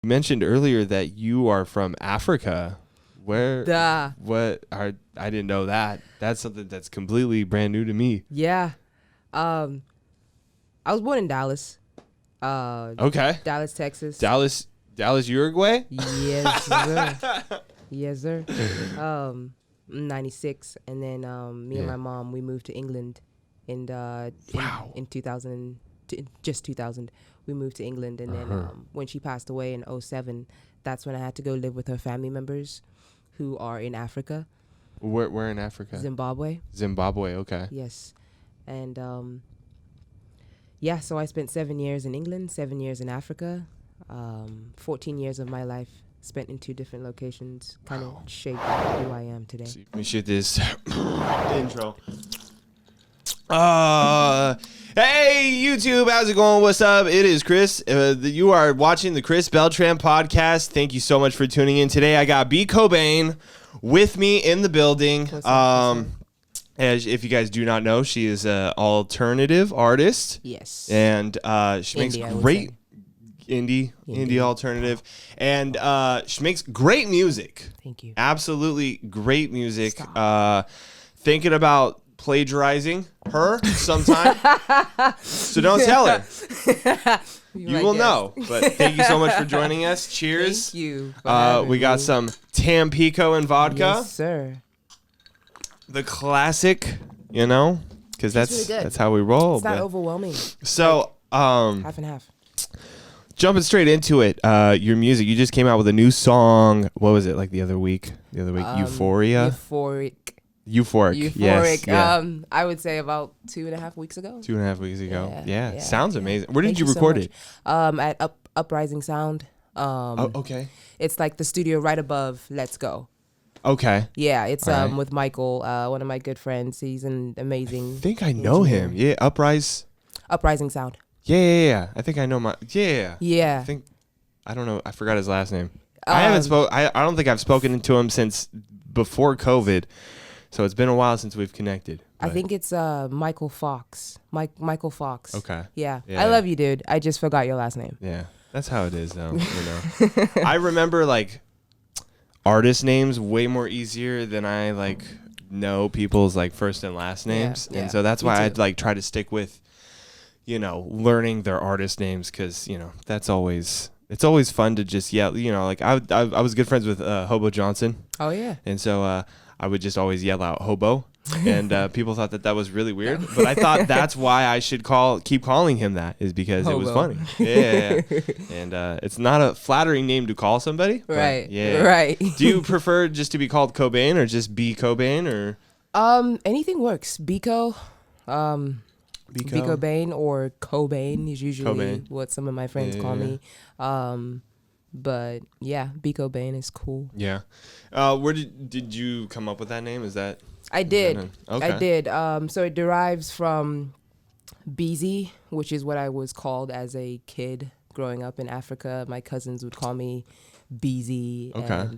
You mentioned earlier that you are from Africa. Where? Duh. I didn't know that. That's something that's completely brand new to me. Yeah. I was born in Dallas. Okay. Dallas, Texas. Dallas, Uruguay? Yes, sir. Yes, sir. 96. And then me and my mom, we moved to England in 2000, just 2000. We moved to England. And then when she passed away in 07, that's when I had to go live with her family members who are in Africa. Where in Africa? Zimbabwe. Zimbabwe, okay. Yes. And so I spent 7 years in England, 7 years in Africa. 14 years of my life spent in 2 different locations, kind of shaped who I am today. Let me shoot this intro. Hey YouTube, how's it going? What's up? It is Chris. You are watching the Xris Beltran podcast. Thank you so much for tuning in today. I got B.Kobayn with me in the building. As if you guys do not know, she is an alternative artist. Yes. And she makes great indie alternative, and she makes great music. Thank you. Absolutely great music. Thinking about plagiarizing her sometime, so don't tell her. You will know. But thank you so much for joining us. Cheers. Thank you. We got some Tampico and vodka. Yes, sir. The classic, because really good. that's how we roll. It's not overwhelming. So, half and half. jumping straight into it, your music. You just came out with a new song. What was it like the other week? Euphoria. Euphoric. Yes. Yeah. I would say about 2.5 weeks ago. 2.5 weeks ago. Yeah. Yeah. Sounds amazing. Where did Thank you so record much. it? At Uprising Sound. Okay. It's like the studio right above Let's Go. Okay. Yeah, it's All right. with Michael, one of my good friends. He's an amazing. I think I know him. Yeah, Uprising Sound. Yeah. I think I know my. Yeah. Yeah. I don't know. I forgot his last name. I haven't spoke. I don't think I've spoken to him since before COVID. So it's been a while since we've connected. I think it's Michael Fox. Michael Fox. Okay. Yeah. I love you, dude. I just forgot your last name. Yeah. That's how it is, though. I remember artist names way more easier than I know people's first and last names. Yeah. And so that's why I'd try to stick with, learning their artist names, because, it's always fun to just yell, I was good friends with Hobo Johnson. Oh, yeah. And so I would just always yell out Hobo. And people thought that was really weird, but I thought that's why I should keep calling him that, is because Hobo. It was funny. Yeah. And it's not a flattering name to call somebody. Right. Yeah. Right. Do you prefer just to be called Kobayn, or just B.Kobayn, or? Anything works. B.Kobayn or Kobayn is usually what some of my friends call me. But yeah, B.Kobayn is cool. Yeah. Where did you come up with that name? Is that? I did. Okay. I did. So it derives from Beezy, which is what I was called as a kid growing up in Africa. My cousins would call me Beezy. Okay.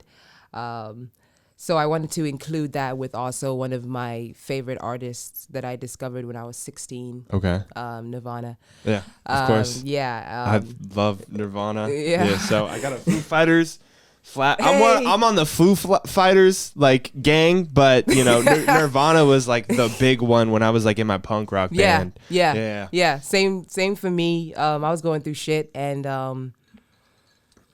And so I wanted to include that with also one of my favorite artists that I discovered when I was 16. Okay. Nirvana. Yeah, of course. Yeah. I love Nirvana. Yeah. So I got a Foo Fighters flat. Hey. I'm on the Foo Fighters gang, but Nirvana was the big one when I was in my punk rock band. Yeah. Same for me. I was going through shit, and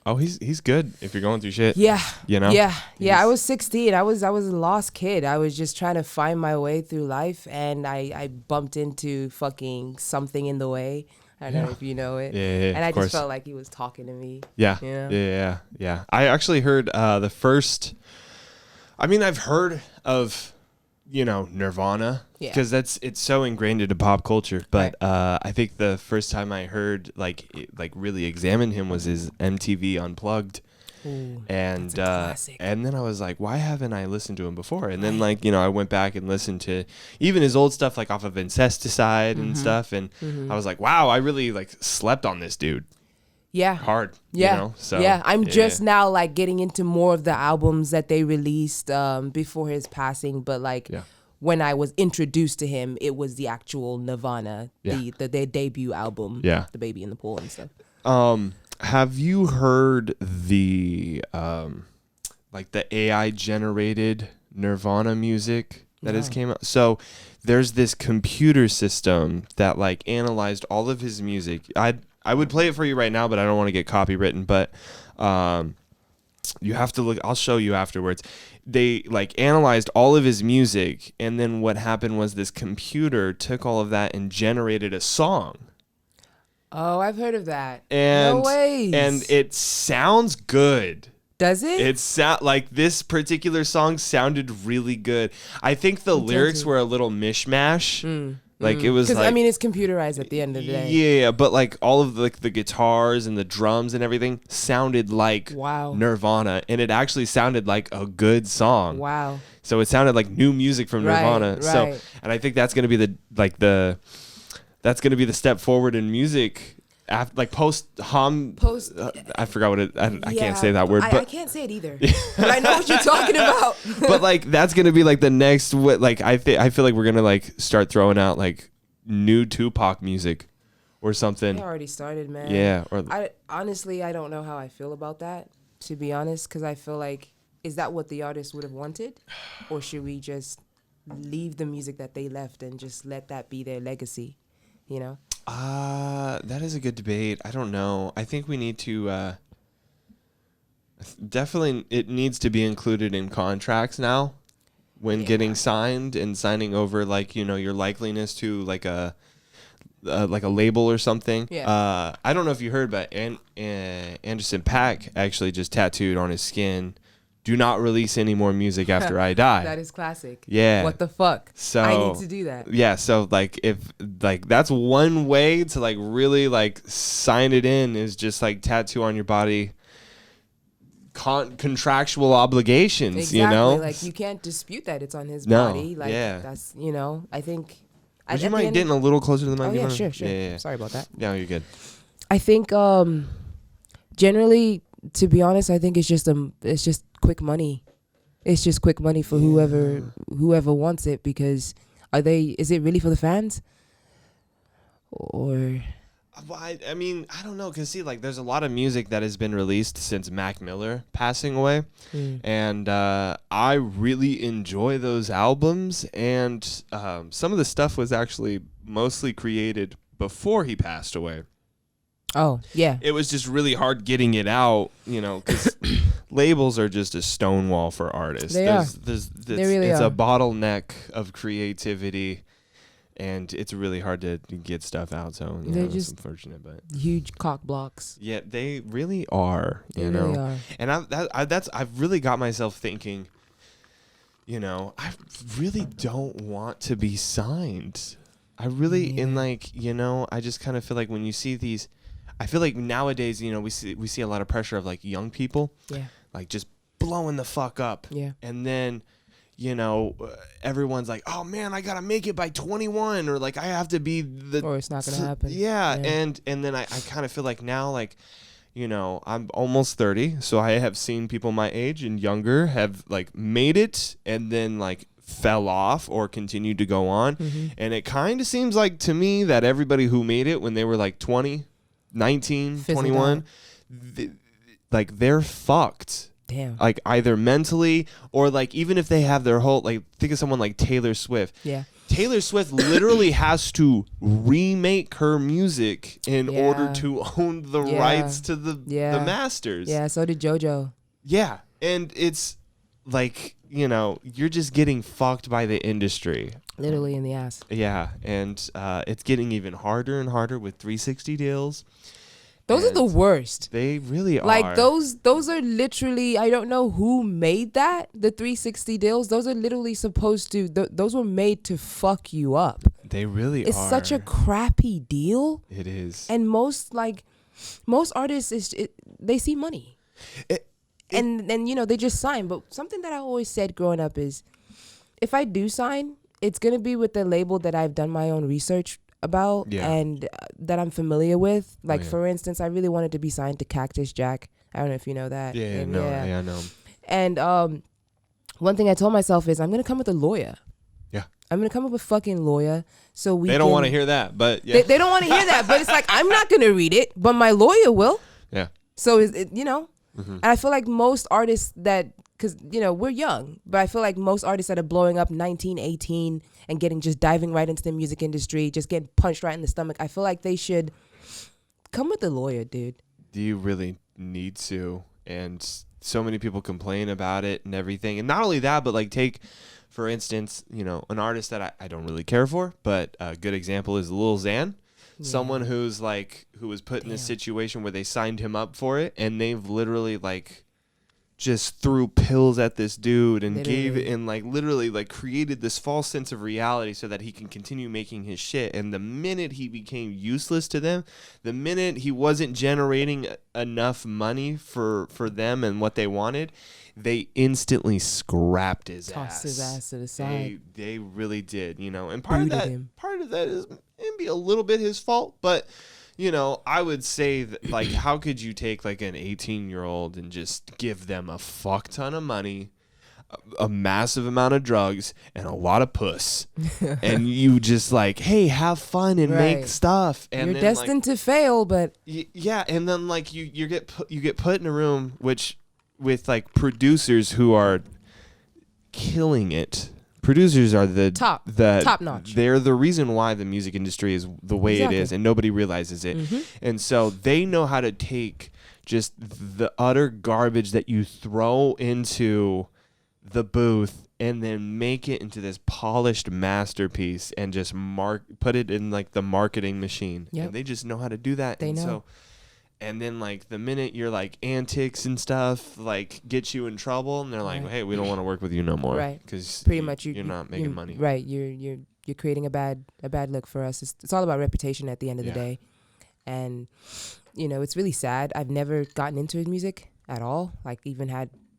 oh, he's good if you're going through shit. Yeah. Yeah. I was 16. I was a lost kid. I was just trying to find my way through life, and I bumped into fucking Something in the Way. I don't know if you know it. Yeah. And I course. just felt like he was talking to me. Yeah. I actually heard the first. I mean, I've heard of, Nirvana, because it's so ingrained into pop culture. But I think the first time I heard really examine him was his MTV Unplugged. Ooh, and that's a classic. And then I was like, why haven't I listened to him before? And then I went back and listened to even his old stuff, off of Incesticide and stuff, and I was like, wow, I really slept on this dude. Yeah. Hard. Yeah. So yeah. I'm just now getting into more of the albums that they released before his passing, but when I was introduced to him, it was the actual Nirvana, their debut album, The Baby in the Pool and stuff. Have you heard the like the AI generated Nirvana music that has came out? So there's this computer system that like analyzed all of his music. I would play it for you right now, but I don't want to get copywritten. But you have to look. I'll show you afterwards. They like analyzed all of his music, and then what happened was this computer took all of that and generated a song. Oh, I've heard of that. And, no ways. And it sounds good. Does it? It's like this particular song sounded really good. I think the lyrics were a little mishmash. Like it was because like, I mean it's computerized at the end of the day. Yeah, but like all of the guitars and the drums and everything sounded like Nirvana, and it actually sounded like a good song. Wow. So it sounded like new music from Nirvana. Right. So and I think that's gonna be that's gonna be the step forward in music. Like post I forgot what it. I can't say that word. But I can't say it either. But I know what you're talking about. But like that's gonna be like the next. Like I feel like we're gonna like start throwing out like new Tupac music or something. They already started, man. Yeah. I honestly don't know how I feel about that, to be honest, because I feel like, is that what the artist would have wanted, or should we just leave the music that they left and just let that be their legacy? You know. That is a good debate. I don't know. I think we need to definitely it needs to be included in contracts now when getting signed and signing over like, you know, your likeliness to like a label or something. Yeah. I don't know if you heard, but Anderson .Paak actually just tattooed on his skin, "Do not release any more music after I die." That is classic. Yeah. What the fuck? So I need to do that. Yeah. So like if like that's one way to like really like sign it in is just like tattoo on your body contractual obligations, exactly. You know? Like you can't dispute that it's on his body. Like that's, you know, I think. Would you mind getting a little closer to the mic? Oh yeah, sure. Yeah. Sorry about that. No, you're good. I think generally, to be honest, I think it's just quick money. It's just quick money for whoever wants it, because is it really for the fans? Or I mean, I don't know, because see, like, there's a lot of music that has been released since Mac Miller passing away, and I really enjoy those albums, and some of the stuff was actually mostly created before he passed away. Oh, yeah. It was just really hard getting it out, you know, because labels are just a stonewall for artists. They really it's are. a bottleneck of creativity, and it's really hard to get stuff out. So They're it's just unfortunate, but huge cock blocks. Yeah, they really are. You know, really are. And I've really got myself thinking. You know, I really don't want to be signed. I really, and like, you know, I just kind of feel like when you see these. I feel like nowadays, you know, we see a lot of pressure of like young people, like just blowing the fuck up, and then, you know, everyone's like, oh man, I gotta make it by 21, or like I have to be or it's not gonna happen. And then I kind of feel like now, like, you know, I'm almost 30, so I have seen people my age and younger have like made it and then like fell off or continued to go on, and it kind of seems like to me that everybody who made it when they were like 20. 19, 21, like they're fucked. Damn. Like either mentally or like even if they have their whole, like think of someone like Taylor Swift. Yeah. Taylor Swift literally has to remake her music in order to own the rights to the masters. Yeah, so did JoJo. Yeah, and it's like, you know, you're just getting fucked by the industry. Literally in the ass. Yeah, and it's getting even harder and harder with 360 deals. Those are the worst. They really are. Like those are literally, I don't know who made that, the 360 deals. Those are literally supposed to, those were made to fuck you up. They really It's are. such a crappy deal. It is. And most artists, they see money. And you know, they just sign. But something that I always said growing up is, if I do sign, it's going to be with the label that I've done my own research about and that I'm familiar with. Like, for instance, I really wanted to be signed to Cactus Jack. I don't know if you know that. I know. And one thing I told myself is I'm going to come with a lawyer. Yeah. I'm going to come up with a fucking lawyer so They don't want to hear that, but They don't want to hear that, but it's like, I'm not going to read it, but my lawyer will. Yeah. So is it, you know, Mm-hmm. and I feel like most artists that, because, you know, we're young, but I feel like most artists that are blowing up 19, 18 and just diving right into the music industry, just getting punched right in the stomach, I feel like they should come with a lawyer, dude. Do you really need to? And so many people complain about it and everything. And not only that, but like take, for instance, you know, an artist that I don't really care for, but a good example is Lil Xan. Someone who was put in this situation where they signed him up for it, and they've literally like just threw pills at this dude and literally created this false sense of reality so that he can continue making his shit. And the minute he became useless to them, the minute he wasn't generating enough money for them and what they wanted, they instantly scrapped his Tossed his ass to the side. They really did, you know. And part of that is maybe a little bit his fault, but you know, I would say that, like, how could you take like an 18-year-old and just give them a fuck ton of money, a massive amount of drugs, and a lot of puss, and you just like, hey, have fun and make stuff, and you're then, destined to fail, but yeah, and then like you get put in a room with like producers who are killing it. Producers are the top notch. They're the reason why the music industry is the way it is, and nobody realizes it. Mm-hmm. And so they know how to take just the utter garbage that you throw into the booth and then make it into this polished masterpiece and just put it in like the marketing machine. Yep. And they just know how to do that. They know. So, and then like the minute your like antics and stuff like get you in trouble, and they're like, hey, we don't want to work with you no more, right? Because pretty much you're not making money, right? You're creating a bad look for us. It's all about reputation at the end of the day, and you know, it's really sad. I've never gotten into his music at all. Like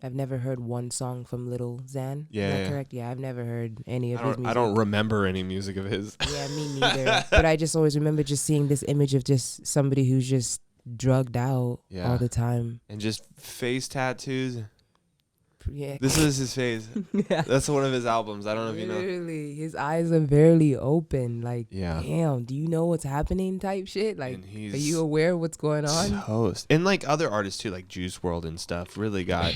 I've never heard one song from Lil Xan. Yeah, is that correct? Yeah, I've never heard any of his music. I don't remember any music of his. Yeah, me neither. But I just always remember just seeing this image of just somebody who's just drugged out all the time and just face tattoos. Yeah, this is his face. That's one of his albums. I don't know if you know. Literally, his eyes are barely open. Like, damn, do you know what's happening? Type shit. Like, are you aware of what's going on? Host and like other artists too, like Juice WRLD and stuff. Really got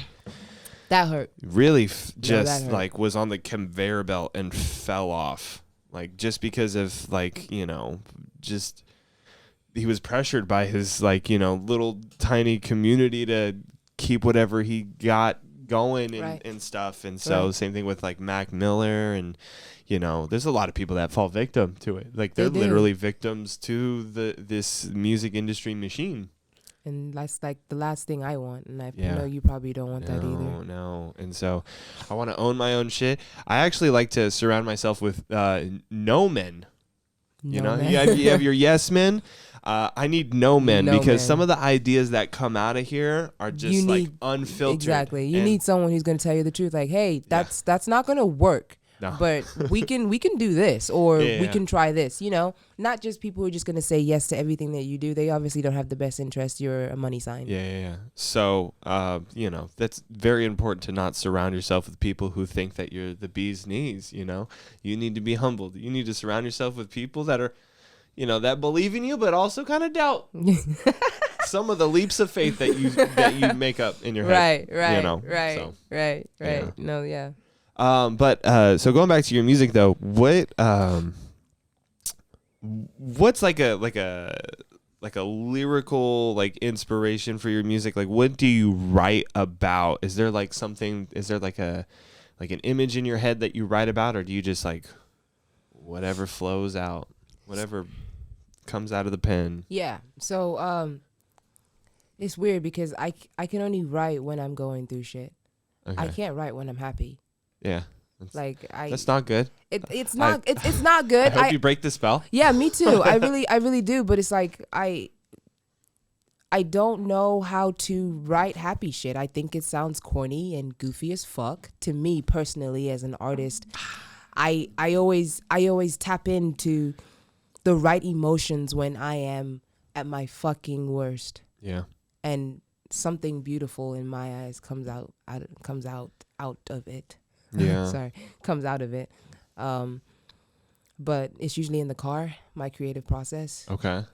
that hurt. Really, just like was on the conveyor belt and fell off. Like just because of like, you know, just. He was pressured by his like, you know, little tiny community to keep whatever he got going and stuff. And so same thing with like Mac Miller, and you know, there's a lot of people that fall victim to it. Like they're literally victims to this music industry machine. And that's like the last thing I want. And I know you probably don't want that either. No. And so I want to own my own shit. I actually like to surround myself with no men. You know, you have your yes men. I need no men because some of the ideas that come out of here are just like unfiltered. Exactly. You need someone who's going to tell you the truth. Like, hey, that's not going to work. No. But we can do this, or we can try this. You know, not just people who are just going to say yes to everything that you do. They obviously don't have the best interest. You're a money sign. Yeah. So, you know, that's very important to not surround yourself with people who think that you're the bee's knees. You know, you need to be humbled. You need to surround yourself with people that are, you know, that believe in you, but also kind of doubt some of the leaps of faith that you make up in your head. Right. You know? Right. Yeah. No, yeah. But so going back to your music though, what's like a lyrical like inspiration for your music? Like what do you write about? Is there like something? Is there like an image in your head that you write about, or do you just like whatever flows out, whatever comes out of the pen? Yeah. So it's weird because I can only write when I'm going through shit. Okay. I can't write when I'm happy. Yeah. That's not good. It's not good. I hope you break the spell. Yeah, me too. I really do, but it's like I don't know how to write happy shit. I think it sounds corny and goofy as fuck to me personally as an artist. I always tap into the right emotions when I am at my fucking worst. Yeah. And something beautiful in my eyes comes out of it. Yeah. Sorry, comes out of it. But it's usually in the car, my creative process. Okay.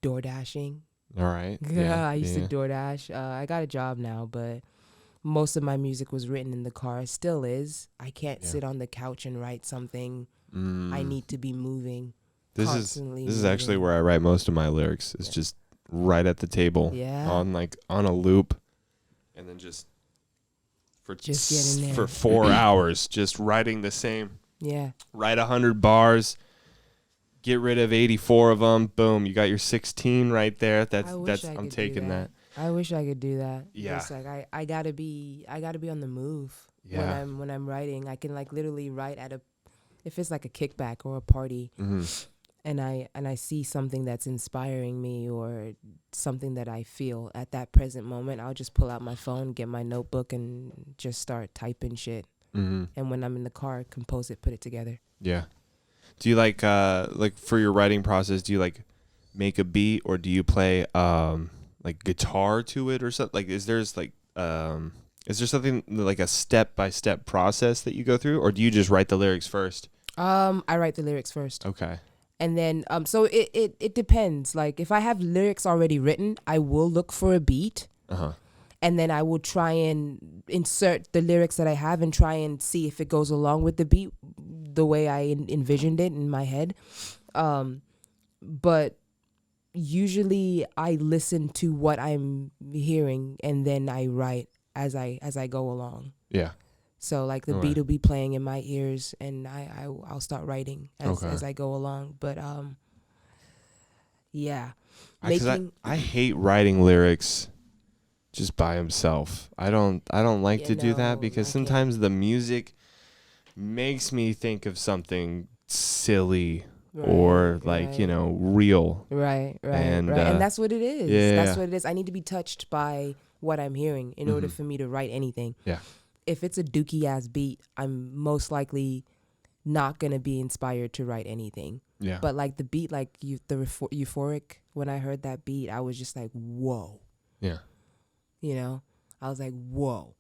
Door dashing, All right. Yeah, I used to DoorDash. I got a job now, but most of my music was written in the car. Still is. I can't sit on the couch and write something. I need to be moving. This is actually where I write most of my lyrics. It's just right at the table, on a loop, and then just get in there for 4 hours, just writing the same. Yeah. Write 100 bars. Get rid of 84 of them. Boom, you got your 16 right there. I'm taking that. I wish I could do that. Yeah. It's like I gotta be on the move. Yeah. When I'm writing. I can like literally write if it's like a kickback or a party, and I see something that's inspiring me or something that I feel at that present moment, I'll just pull out my phone, get my notebook, and just start typing shit. And when I'm in the car, compose it, put it together. Yeah. Do you like for your writing process? Do you like make a beat, or do you play like guitar to it or something? Like, is there something like a step-by-step process that you go through, or do you just write the lyrics first? I write the lyrics first. Okay. And then so it depends. Like, if I have lyrics already written, I will look for a beat. And then I will try and insert the lyrics that I have and try and see if it goes along with the beat the way I envisioned it in my head. But usually I listen to what I'm hearing and then I write as I go along. Yeah. So like the beat will be playing in my ears and I'll start writing as I go along. But yeah. I hate writing lyrics just by himself. I don't like to do that because sometimes the music makes me think of something silly or like, real. Right. And that's what it is. Yeah. That's what it is. I need to be touched by what I'm hearing in order for me to write anything. Yeah. If it's a dookie ass beat, I'm most likely not going to be inspired to write anything. Yeah. But like the beat, like the Euphoric, when I heard that beat, I was just like, whoa. Yeah. I was like, whoa,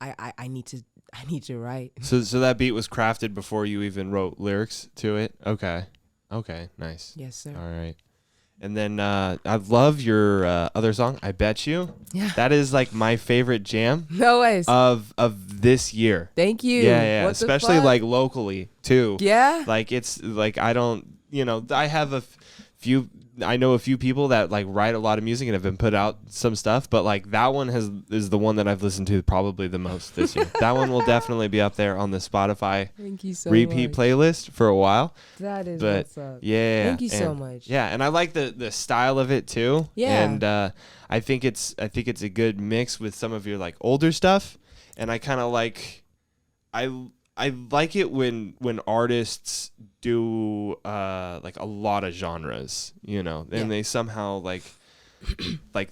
I need to write. So that beat was crafted before you even wrote lyrics to it? Okay, nice. Yes, sir. All right. And then I love your other song, I Bet You. Yeah. That is like my favorite jam. No ways. Of this year. Thank you. Yeah. What especially like locally too. Yeah. Like it's like I don't, I have I know a few people that like write a lot of music and have been put out some stuff, but like that one is the one that I've listened to probably the most this year. That one will definitely be up there on the Spotify repeat playlist for a while. That is what's up. Yeah. Thank you so much. Yeah, and I like the style of it too. Yeah. And I think it's a good mix with some of your like older stuff, and I kind of like I like it when artists do like a lot of genres, and they somehow like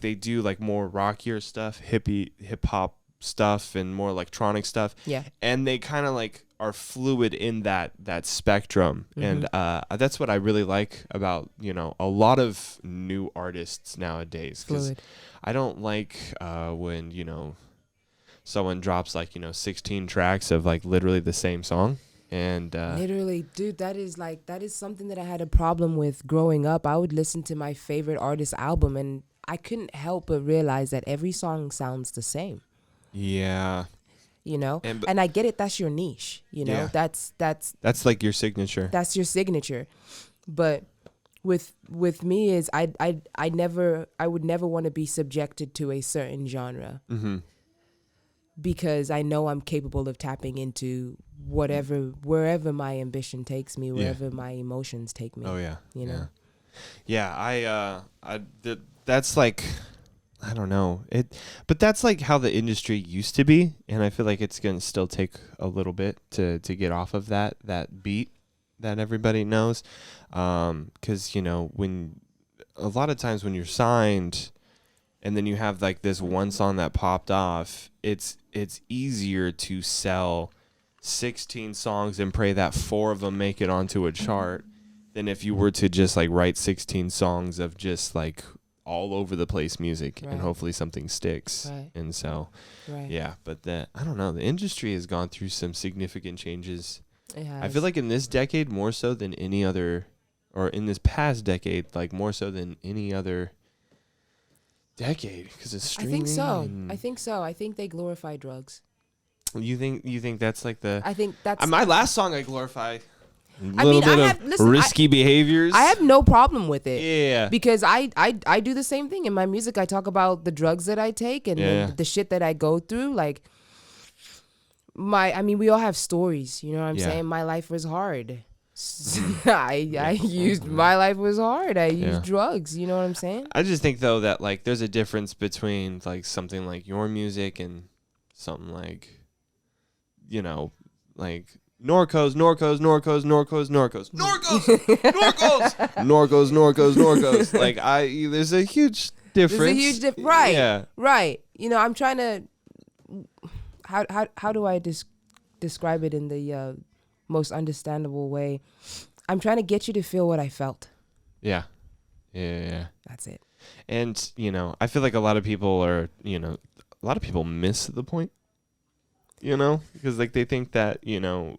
they do like more rockier stuff, hip hop stuff, and more electronic stuff. Yeah. And they kind of like are fluid in that spectrum, and that's what I really like about a lot of new artists nowadays. Because I don't like when someone drops like 16 tracks of like literally the same song, and literally, dude, that is something that I had a problem with growing up. I would listen to my favorite artist's album and I couldn't help but realize that every song sounds the same. Yeah. And I get it, that's your niche, Yeah. That's like your signature. That's your signature. But with me is I would never want to be subjected to a certain genre. Because I know I'm capable of tapping into wherever my ambition takes me, wherever my emotions take me. Oh yeah. Yeah, that's like, I don't know it, but that's like how the industry used to be, and I feel like it's gonna still take a little bit to get off of that beat that everybody knows, because when a lot of times when you're signed, and then you have like this one song that popped off, it's easier to sell 16 songs and pray that 4 of them make it onto a chart than if you were to just like write 16 songs of just like all over the place music, and hopefully something sticks. And so yeah, but I don't know, the industry has gone through some significant changes. It has. I feel like in this decade more so than any other, or in this past decade, like more so than any other decade because it's streaming. I think so. I think they glorify drugs. You think that's like the? I think that's my last song. I glorify. Listen, risky behaviors. I have no problem with it. Yeah. Because I do the same thing in my music. I talk about the drugs that I take and the shit that I go through. Like we all have stories. You know what I'm saying? My life was hard. My life was hard. I used drugs. You know what I'm saying? I just think though that like there's a difference between like something like your music and something like, like Norcos. Like there's a huge difference. Right. Yeah. Right. I'm trying to. How do I describe it in the most understandable way? I'm trying to get you to feel what I felt. Yeah. That's it. And I feel like a lot of people miss the point. Because like they think that even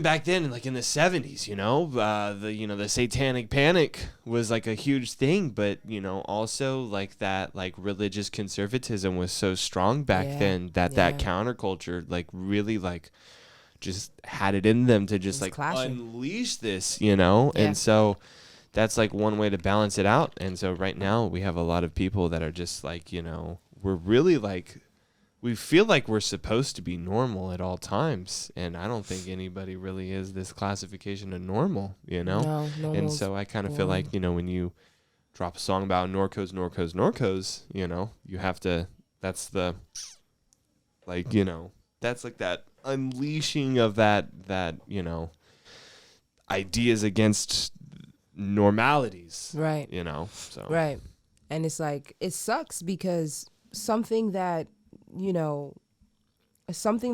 back then, like in the 70s, the satanic panic was like a huge thing, but also like that like religious conservatism was so strong back then that counterculture like really like just had it in them to just like unleash this, and so that's like one way to balance it out. And so right now we have a lot of people that are just like, we're really like, we feel like we're supposed to be normal at all times. And I don't think anybody really is this classification of normal, No, and so I kind of feel like, when you drop a song about Norcos, you have to, that's the, like, that's like that unleashing of that, ideas against normalities, right? So right. And it's like, it sucks because something that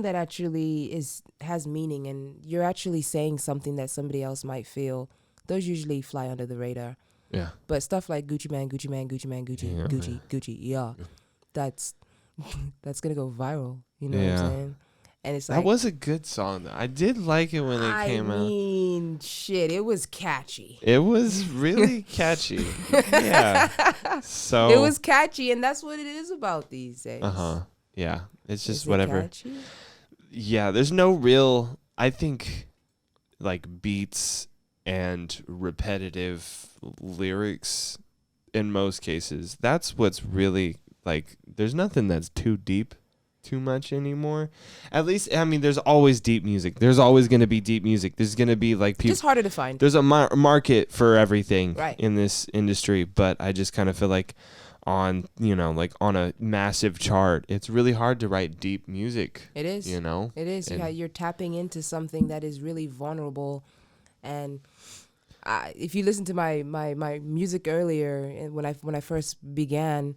actually has meaning, and you're actually saying something that somebody else might feel, those usually fly under the radar. Yeah. But stuff like Gucci man, that's gonna go viral. You know what I'm saying? And it's like, that was a good song though. I did like it when it came out. I mean, shit, it was catchy. It was really catchy. Yeah. So it was catchy, and that's what it is about these days. Yeah. It's just is whatever. It catchy? Yeah, there's no real, I think, like beats and repetitive lyrics in most cases. That's what's really like, there's nothing that's too deep too much anymore. At least, I mean, there's always deep music. There's always going to be deep music. There's going to be like people. Just harder to find. There's a market for everything right. in this industry, but I just kind of feel like on a massive chart, it's really hard to write deep music. It is. It is. And you're tapping into something that is really vulnerable, and if you listen to my music earlier, and when I first began,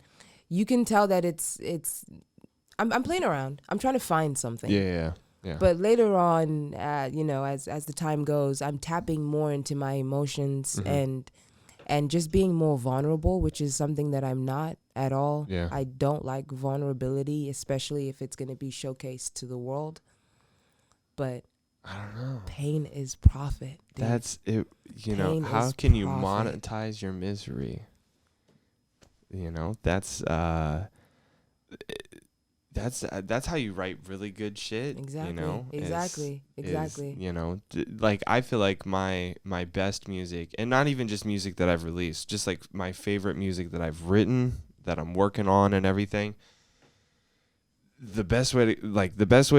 you can tell that it's. I'm playing around. I'm trying to find something. Yeah. But later on, as the time goes, I'm tapping more into my emotions and just being more vulnerable, which is something that I'm not at all. Yeah. I don't like vulnerability, especially if it's going to be showcased to the world. But I don't know. Pain is profit. Dude. That's it. Pain How can you profit. monetize your misery? That's how you write really good shit. Exactly. Like I feel like my best music, and not even just music that I've released, just like my favorite music that I've written, that I'm working on and everything. The best way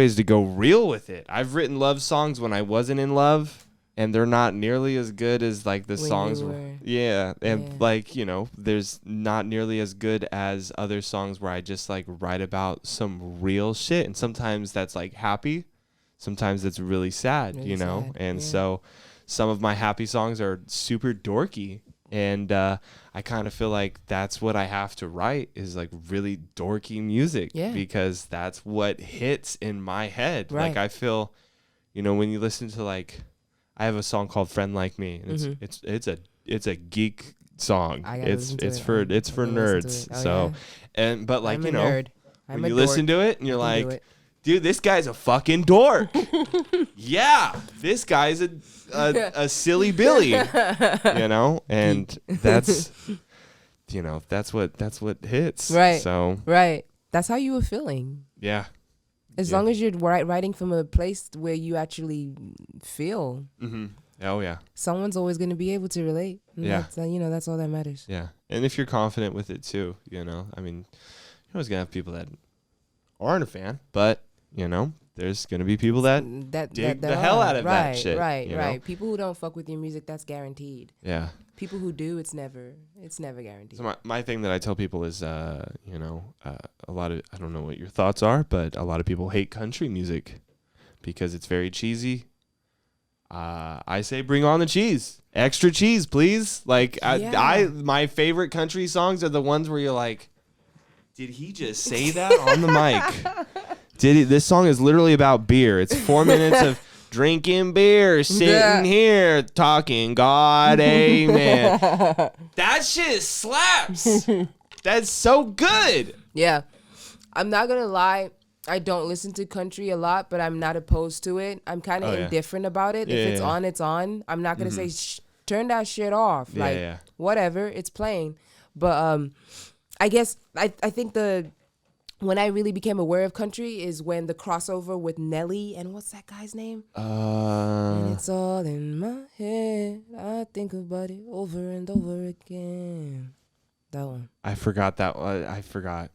is to go real with it. I've written love songs when I wasn't in love, and they're not nearly as good as like the when songs. And like, there's not nearly as good as other songs where I just like write about some real shit. And sometimes that's like happy. Sometimes it's really sad, sad, And so some of my happy songs are super dorky. And I kind of feel like that's what I have to write, is like really dorky music, because that's what hits in my head. Right. Like I feel, when you listen to like, I have a song called "Friend Like Me," and it's a geek song. It's for nerds. But like I'm a nerd. when you listen to it and you're like, dude, this guy's a fucking dork. Yeah, this guy's a silly Billy, and that's, that's what hits. Right. So. Right. That's how you were feeling. Yeah. As long as you're writing from a place where you actually feel. Mm-hmm. Oh, yeah. Someone's always going to be able to relate. Yeah. That's, that's all that matters. Yeah. And if you're confident with it too, I mean, you're always going to have people that aren't a fan, but, there's going to be people that dig the hell out of that shit. Right. People who don't fuck with your music, that's guaranteed. Yeah. People who do, it's never guaranteed. So my thing that I tell people is, a lot of, I don't know what your thoughts are, but a lot of people hate country music because it's very cheesy. I say bring on the cheese. Extra cheese, please. Like, my favorite country songs are the ones where you're like, did he just say that on the mic? This song is literally about beer. It's 4 minutes of drinking beer, sitting here, talking God, amen. That shit slaps. That's so good. Yeah. I'm not going to lie. I don't listen to country a lot, but I'm not opposed to it. I'm kind of indifferent about it. If it's on, it's on. I'm not going to say, turn that shit off. Whatever. It's playing. But I guess I think when I really became aware of country is when the crossover with Nelly and what's that guy's name? And it's all in my head. I think about it over and over again. That one. I forgot that one. I forgot.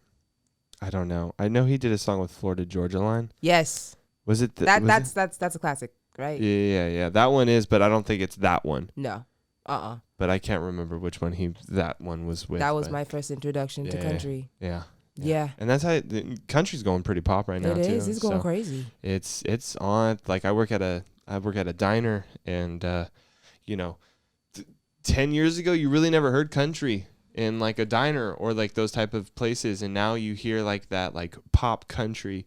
I don't know. I know he did a song with Florida Georgia Line. Yes. Was it? That's a classic, right? Yeah. That one is, but I don't think it's that one. No. But I can't remember which one that one was with. That was my first introduction to country. Yeah. And that's how country's going pretty pop right now too. It is. It's going crazy. It's on. Like I work at a diner, and 10 years ago you really never heard country in like a diner or like those type of places, and now you hear like that like pop country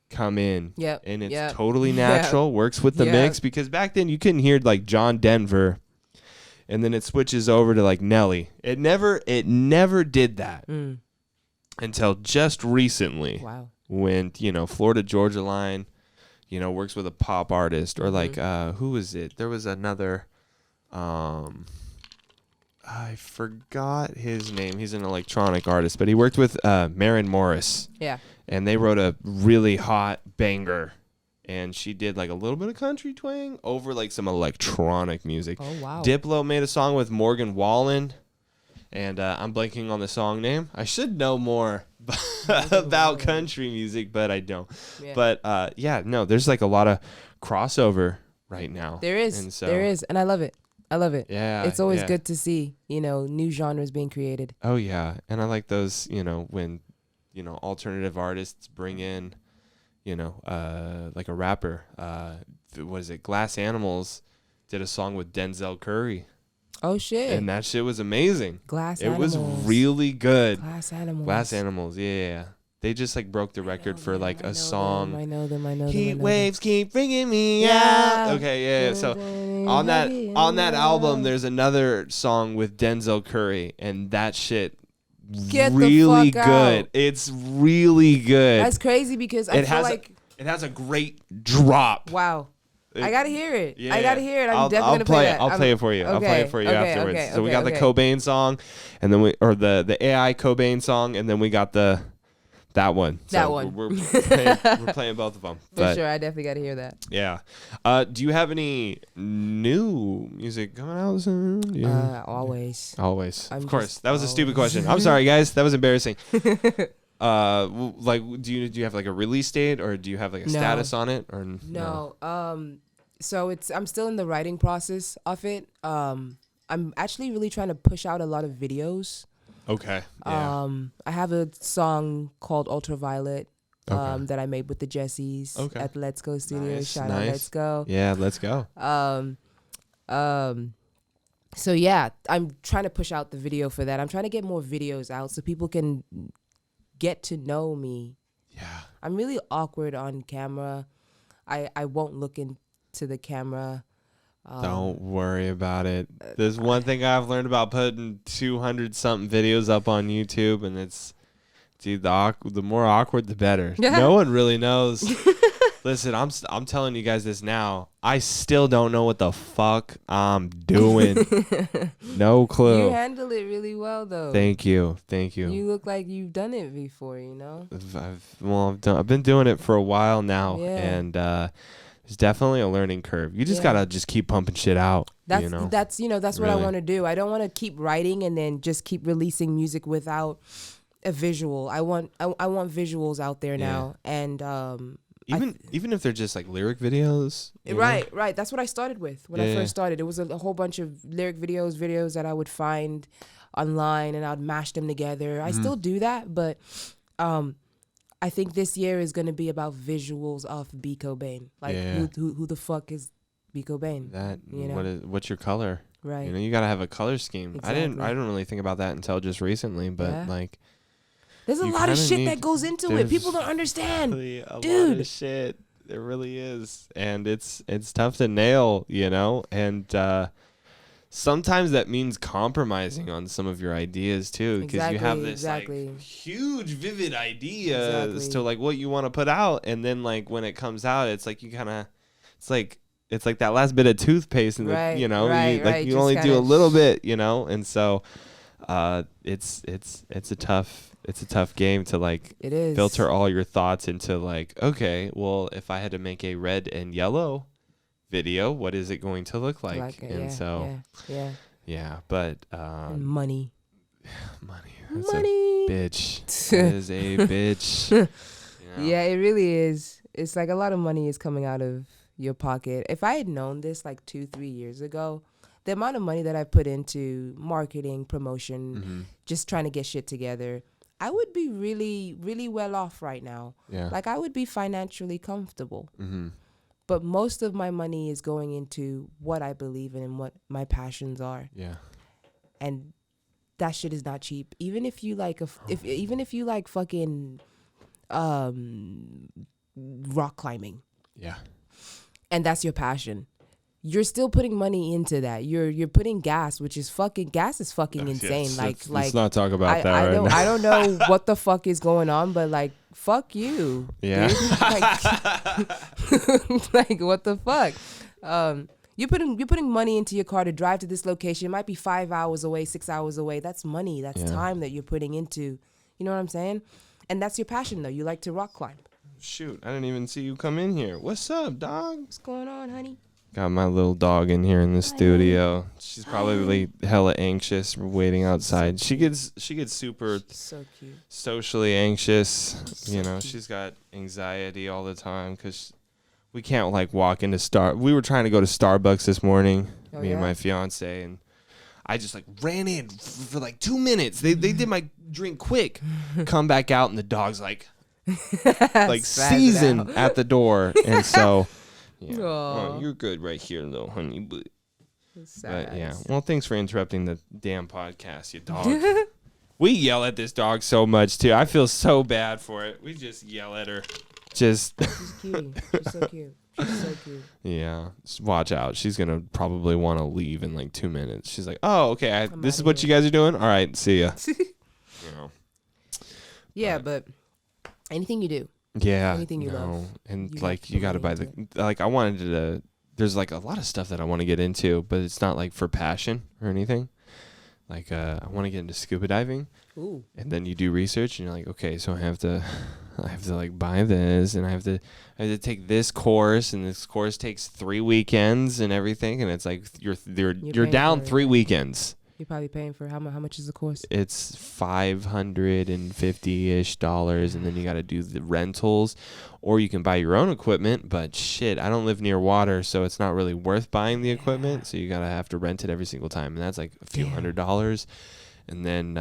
come in. Yep. And it's totally natural, works with the mix, because back then you couldn't hear like John Denver and then it switches over to like Nelly. It never did that until just recently. Wow. When, Florida Georgia Line, works with a pop artist, or like who was it? There was another I forgot his name. He's an electronic artist, but he worked with Maren Morris. Yeah. And they wrote a really hot banger. And she did like a little bit of country twang over like some electronic music. Oh, wow. Diplo made a song with Morgan Wallen. And I'm blanking on the song name. I should know more about country music, but I don't. Yeah. But there's like a lot of crossover right now. There is. And I love it. Yeah. It's always good to see, new genres being created. Oh, yeah. And I like those, when, alternative artists bring in, like a rapper. What is it? Glass Animals did a song with Denzel Curry. Oh, shit. And that shit was amazing. Glass Animals. It was really good. Glass Animals. Yeah. They just like broke the record for like a song. I know them. Heat waves keep bringing me out. Okay, yeah. So on that album, there's another song with Denzel Curry, and that shit really good. Out. It's really good. That's crazy because I feel like it has a great drop. Wow. I gotta hear it. Yeah. I gotta hear it. I'm definitely gonna play it. I'll play it for you. I'll play it for you afterwards. So we got the Kobayn song, and then the AI Kobayn song, and then we got that one. We're playing both of them. For sure, I definitely got to hear that. Yeah. Do you have any new music coming out soon? Always. Of course. That was a stupid question. I'm sorry, guys. That was embarrassing. Like, do you have like a release date, or do you have like a status on it, or no? So I'm still in the writing process of it. I'm actually really trying to push out a lot of videos. Okay. Yeah. I have a song called Ultraviolet that I made with the Jessies at Let's Go Studios. Shout out Let's Go. Yeah, let's go. So yeah, I'm trying to push out the video for that. I'm trying to get more videos out so people can get to know me. Yeah. I'm really awkward on camera. I won't look into the camera. Don't worry about it. There's one thing I've learned about putting 200 something videos up on YouTube, and it's Dude, the more awkward, the better. No one really knows. Listen, I'm telling you guys this now. I still don't know what the fuck I'm doing. No clue. You handle it really well, though. Thank you. You look like you've done it before, you know? I've been doing it for a while now, and it's definitely a learning curve. You just gotta just keep pumping shit out. That's really. What I want to do. I don't want to keep writing and then just keep releasing music without a visual. I want visuals out there now, and even if they're just like lyric videos. Right. That's what I started with when I first started. It was a whole bunch of lyric videos that I would find online, and I'd mash them together. I still do that, but I think this year is going to be about visuals of B.Kobayn. Like who the fuck is B.Kobayn? That what's your color? Right. You know, you got to have a color scheme. Exactly. I didn't really think about that until just recently, but like there's a lot of shit that goes into it. People don't understand. Really lot of shit. There really is. And it's tough to nail, you know? And sometimes that means compromising on some of your ideas too, because you have this like huge vivid idea as to like what you want to put out, and then like when it comes out, it's like you kind of it's like that last bit of toothpaste, and you only do a little bit, you know, and so it's a tough game to like filter all your thoughts into like, okay, well, if I had to make a red and yellow video, what is it going to look like? But and money. That's a bitch. That is a bitch. You know? Yeah, it really is. It's like a lot of money is coming out of your pocket. If I had known this like 2-3 years ago, the amount of money that I put into marketing, promotion, just trying to get shit together, I would be really, really well off right now. Yeah. Like I would be financially comfortable. But most of my money is going into what I believe in and what my passions are. Yeah. And that shit is not cheap. Even if you like even if you like fucking rock climbing. Yeah. And that's your passion. You're still putting money into that. You're putting gas, which is fucking insane. Let's not talk about that right now. I don't know what the fuck is going on, but like fuck you. Yeah. Like what the fuck? You're putting money into your car to drive to this location. It might be 5 hours away, 6 hours away. That's money. That's time that you're putting into. You know what I'm saying? And that's your passion, though. You like to rock climb. Shoot, I didn't even see you come in here. What's up, dog? What's going on, honey? Got my little dog in here in the studio. She's probably hella anxious waiting outside. She gets super so cute. Socially anxious. You know, she's got anxiety all the time because we can't like walk into We were trying to go to Starbucks this morning, me and my fiance, and I just like ran in for like 2 minutes. They did my drink quick. Come back out and the dog's like seasoned at the door, and so. Yeah. Oh, you're good right here, little honey. But yeah. Well, thanks for interrupting the damn podcast, you dog. We yell at this dog so much too. I feel so bad for it. We just yell at her. She's cute. She's so cute. She's so cute. Yeah. Just watch out. She's gonna probably want to leave in like 2 minutes. She's like, "Oh, okay. This is what you guys are doing. All right. See ya." You know. Yeah, but anything you do. Yeah, anything you love, and like you got to buy I wanted to. There's like a lot of stuff that I want to get into, but it's not like for passion or anything. Like I want to get into scuba diving. Ooh. And then you do research, and you're like, okay, so I have to like buy this, and I have to take this course, and this course takes 3 weekends and everything, and it's like you're down 3 weekends. You're probably paying for how much is the course? It's $550-ish, and then you got to do the rentals, or you can buy your own equipment. But shit, I don't live near water, so it's not really worth buying the equipment. So you gotta have to rent it every single time, and that's like a few $100. And then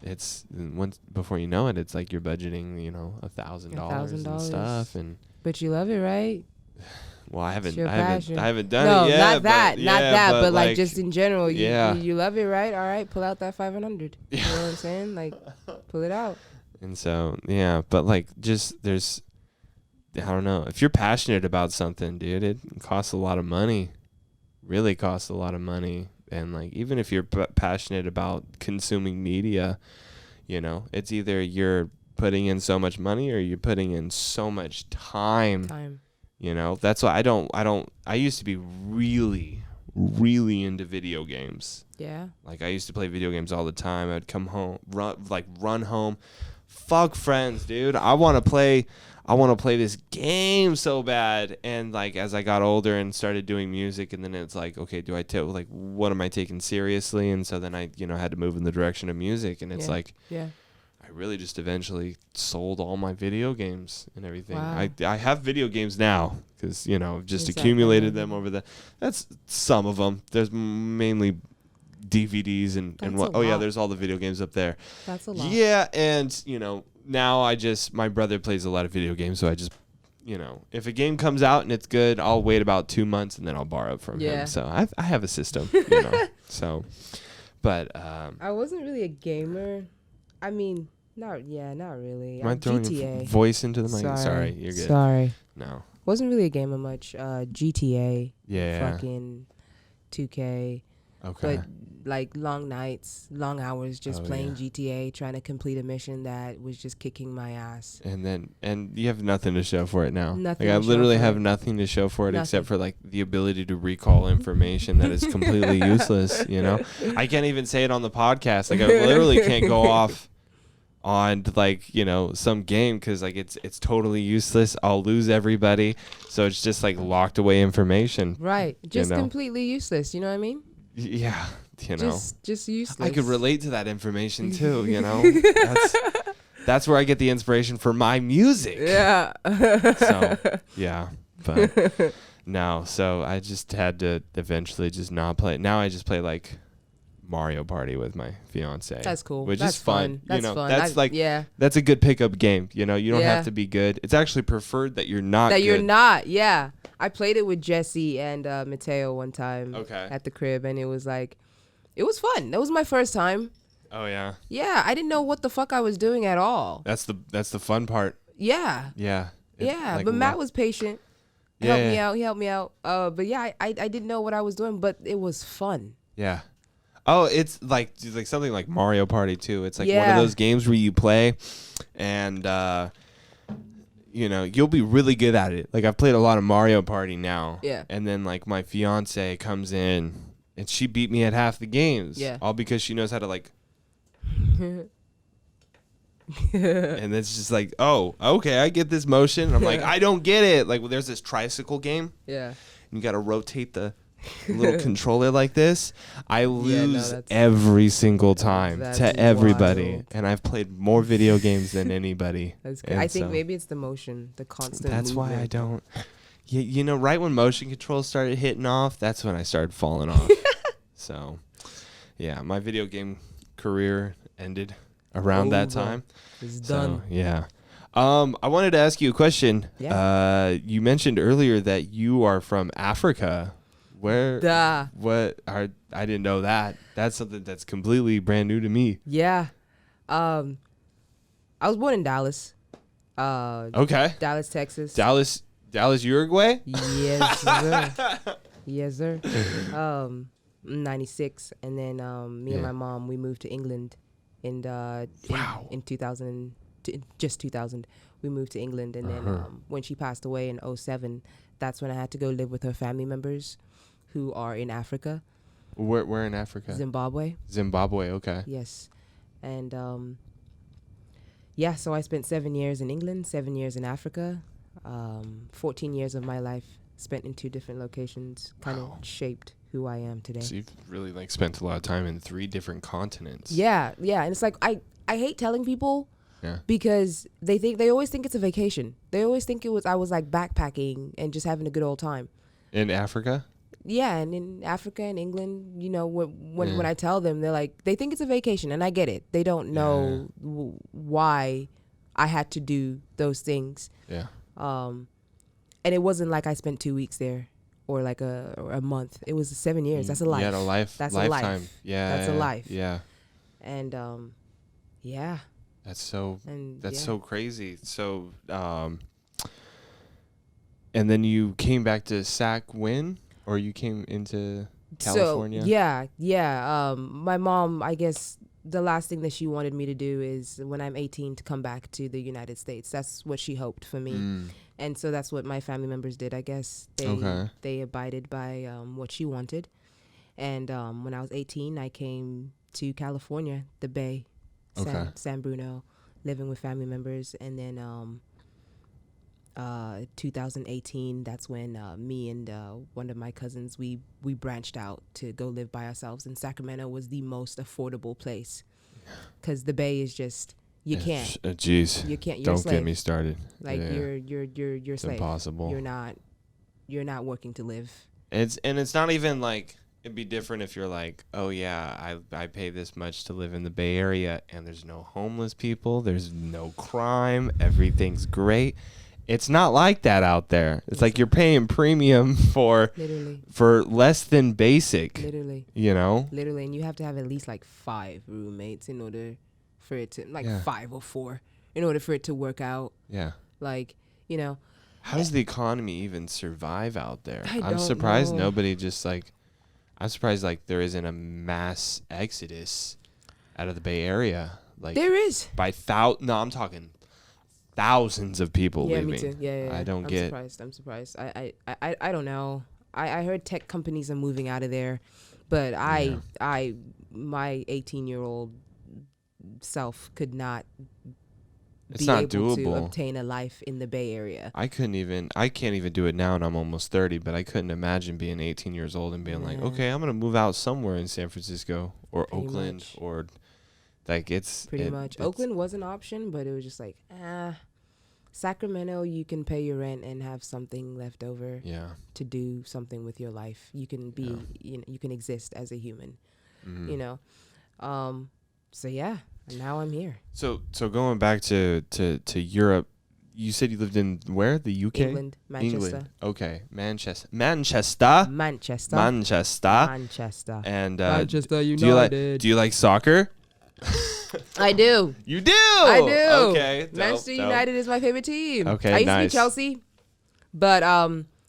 it's once before you know it, it's like you're budgeting $1,000 and stuff. And but you love it, right? Well, I haven't done it yet. But like just in general, you love it, right? All right, pull out that 500. You know what I'm saying? Like, pull it out. And so, but like there's, I don't know. If you're passionate about something, dude, it costs a lot of money. Really costs a lot of money. And like, even if you're passionate about consuming media, You know, it's either you're putting in so much money or you're putting in so much time. You know, that's why I used to be really, really into video games. Yeah. Like I used to play video games all the time. I'd come home, run home. Fuck friends, dude. I want to play this game so bad. And like as I got older and started doing music, and then it's like, okay, what am I taking seriously? And so then I, had to move in the direction of music, and it's I really just eventually sold all my video games and everything. Wow. I have video games now because, just accumulated them over that's some of them. There's mainly DVDs and what. Oh, yeah, there's all the video games up there. That's a lot. Yeah, and, now my brother plays a lot of video games, so I just, if a game comes out and it's good, I'll wait about 2 months and then I'll borrow it from him. So I have a system, So, but. I wasn't really a gamer. I mean, not really. Am I throwing GTA. a voice into the mic? Sorry, you're good. Sorry. No. Wasn't really a gamer much. GTA. Yeah. Fucking 2K. Okay. But like long nights, long hours just playing GTA, trying to complete a mission that was just kicking my ass. And you have nothing to show for it now. Nothing. Like I literally have nothing to show for it except for like the ability to recall information that is completely useless, I can't even say it on the podcast. Like I literally can't go off on like, some game because like it's totally useless. I'll lose everybody. So it's just like locked away information. Right. Just completely useless, you know what I mean? Yeah. Just useless. I could relate to that information too, That's where I get the inspiration for my music. Yeah. So, yeah. But no, so I just had to eventually just not play. Now I just play like Mario Party with my fiance. That's cool. Which that's is fun. That's fun. That's a good pickup game. You don't have to be good. It's actually preferred that you're not good. You're not. Yeah. I played it with Jesse and Mateo one time at the crib, and it was fun. That was my first time. Oh yeah. Yeah, I didn't know what the fuck I was doing at all. That's the fun part. Yeah. Yeah. But Matt was patient. He helped me out. But yeah, I didn't know what I was doing, but it was fun. Yeah. Oh, it's like something like Mario Party too. It's like one of those games where you play and you'll be really good at it. Like I've played a lot of Mario Party now. Yeah. And then like my fiance comes in and she beat me at half the games. Yeah. All because she knows how to like and it's just like, oh, okay, I get this motion. And I'm like, I don't get it. Like there's this tricycle game. Yeah. And you gotta rotate the little controller like this. I lose every single time to everybody. Wild. And I've played more video games than anybody. That's good. I think maybe it's the motion, the constant That's movement. why I don't. Right when motion controls started hitting off, that's when I started falling off. So, yeah, my video game career ended around that time. It's done. Yeah. I wanted to ask you a question. Yeah. You mentioned earlier that you are from Africa. I didn't know that. That's something that's completely brand new to me. Yeah. I was born in Dallas. Okay. Dallas, Texas. Dallas, Uruguay? Yes, sir. Yes, sir. 96, and then me and my mom, we moved to England in 2000, just 2000. We moved to England, and then when she passed away in 07, that's when I had to go live with her family members who are in Africa. Where in Africa? Zimbabwe. Zimbabwe, okay. Yes. And so I spent 7 years in England, 7 years in Africa. 14 years of my life spent in 2 different locations, kind of shaped who I am today. So you've really spent a lot of time in 3 different continents. Yeah. And it's like I hate telling people because they always think it's a vacation. They always think I was like backpacking and just having a good old time. In Africa? Yeah, and in Africa and England, when I tell them, they're like, they think it's a vacation, and I get it. They don't know why I had to do those things. Yeah. And it wasn't like I spent 2 weeks there or like a month. It was 7 years. That's a life. You had a life. That's lifetime. A life. Yeah. That's a life. Yeah. And yeah. That's so crazy. So and then you came back to SAC when? Or you came into California? So, yeah. My mom, I guess, the last thing that she wanted me to do is when I'm 18 to come back to the United States. That's what she hoped for me. And so that's what my family members did, I guess. They abided by what she wanted. And when I was 18, I came to California, the Bay, San Bruno, living with family members. And then 2018, that's when me and one of my cousins, we branched out to go live by ourselves. And Sacramento was the most affordable place because the Bay is just, you can't. Jeez. You can't. You're Don't a slave. get me started. Like you're it's slave. Impossible. You're not working to live. It's not even like, it'd be different if you're like, oh yeah, I pay this much to live in the Bay Area and there's no homeless people, there's no crime, everything's great. It's not like that out there. It's like you're paying premium for less than basic. Literally. You know? Literally, and you have to have at least like 5 roommates in order for it to 5 or 4 in order for it to work out. Yeah. Like, you know. How does the economy even survive out there? I'm surprised nobody just like, I'm surprised like there isn't a mass exodus out of the Bay Area. Like there is. I'm talking thousands of people leaving. Me too. Yeah. I'm surprised. I don't know. I heard tech companies are moving out of there, but my 18-year-old self could not It's not able doable. to obtain a life in the Bay Area. I can't even do it now, and I'm almost 30, but I couldn't imagine being 18 years old and being like, okay, I'm going to move out somewhere in San Francisco or Pretty Oakland much. or like Pretty much. Oakland was an option, but it was just like, Sacramento, you can pay your rent and have something left over to do something with your life. You can be, you can exist as a human, you know? So yeah, and now I'm here. So going back to Europe, you said you lived in where? The UK? England, Manchester. England. Okay, Manchester. Manchester. And Manchester United. Do you like soccer? I do. You do? I do. Okay. Manchester United is my favorite team. Okay, I used nice. to be Chelsea, but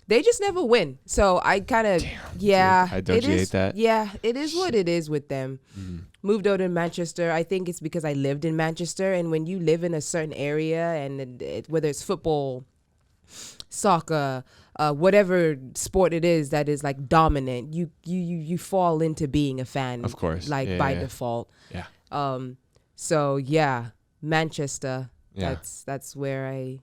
they just never win. So I kind of Don't you hate that? Yeah, it is what it is with them. Moved out in Manchester. I think it's because I lived in Manchester, and when you live in a certain area, and whether it's football, soccer, whatever sport it is that is like dominant, you fall into being a fan, of course, like by default. Yeah. So yeah, Manchester. Yeah. That's where I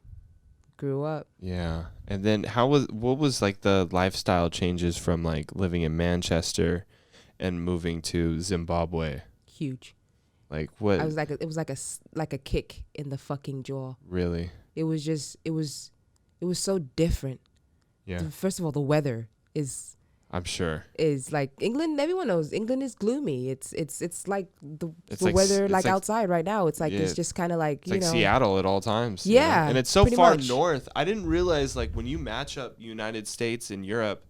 grew up. Yeah. And then what was like the lifestyle changes from like living in Manchester and moving to Zimbabwe? Huge. Like what? It was like a kick in the fucking jaw. Really? It was so different. Yeah. First of all, the weather is, I'm sure, is like England. Everyone knows England is gloomy. It's like the weather like outside right now. It's like it's just kind of like, it's like Seattle at all times. Yeah. You know? And it's so far much north. I didn't realize like when you match up United States and Europe,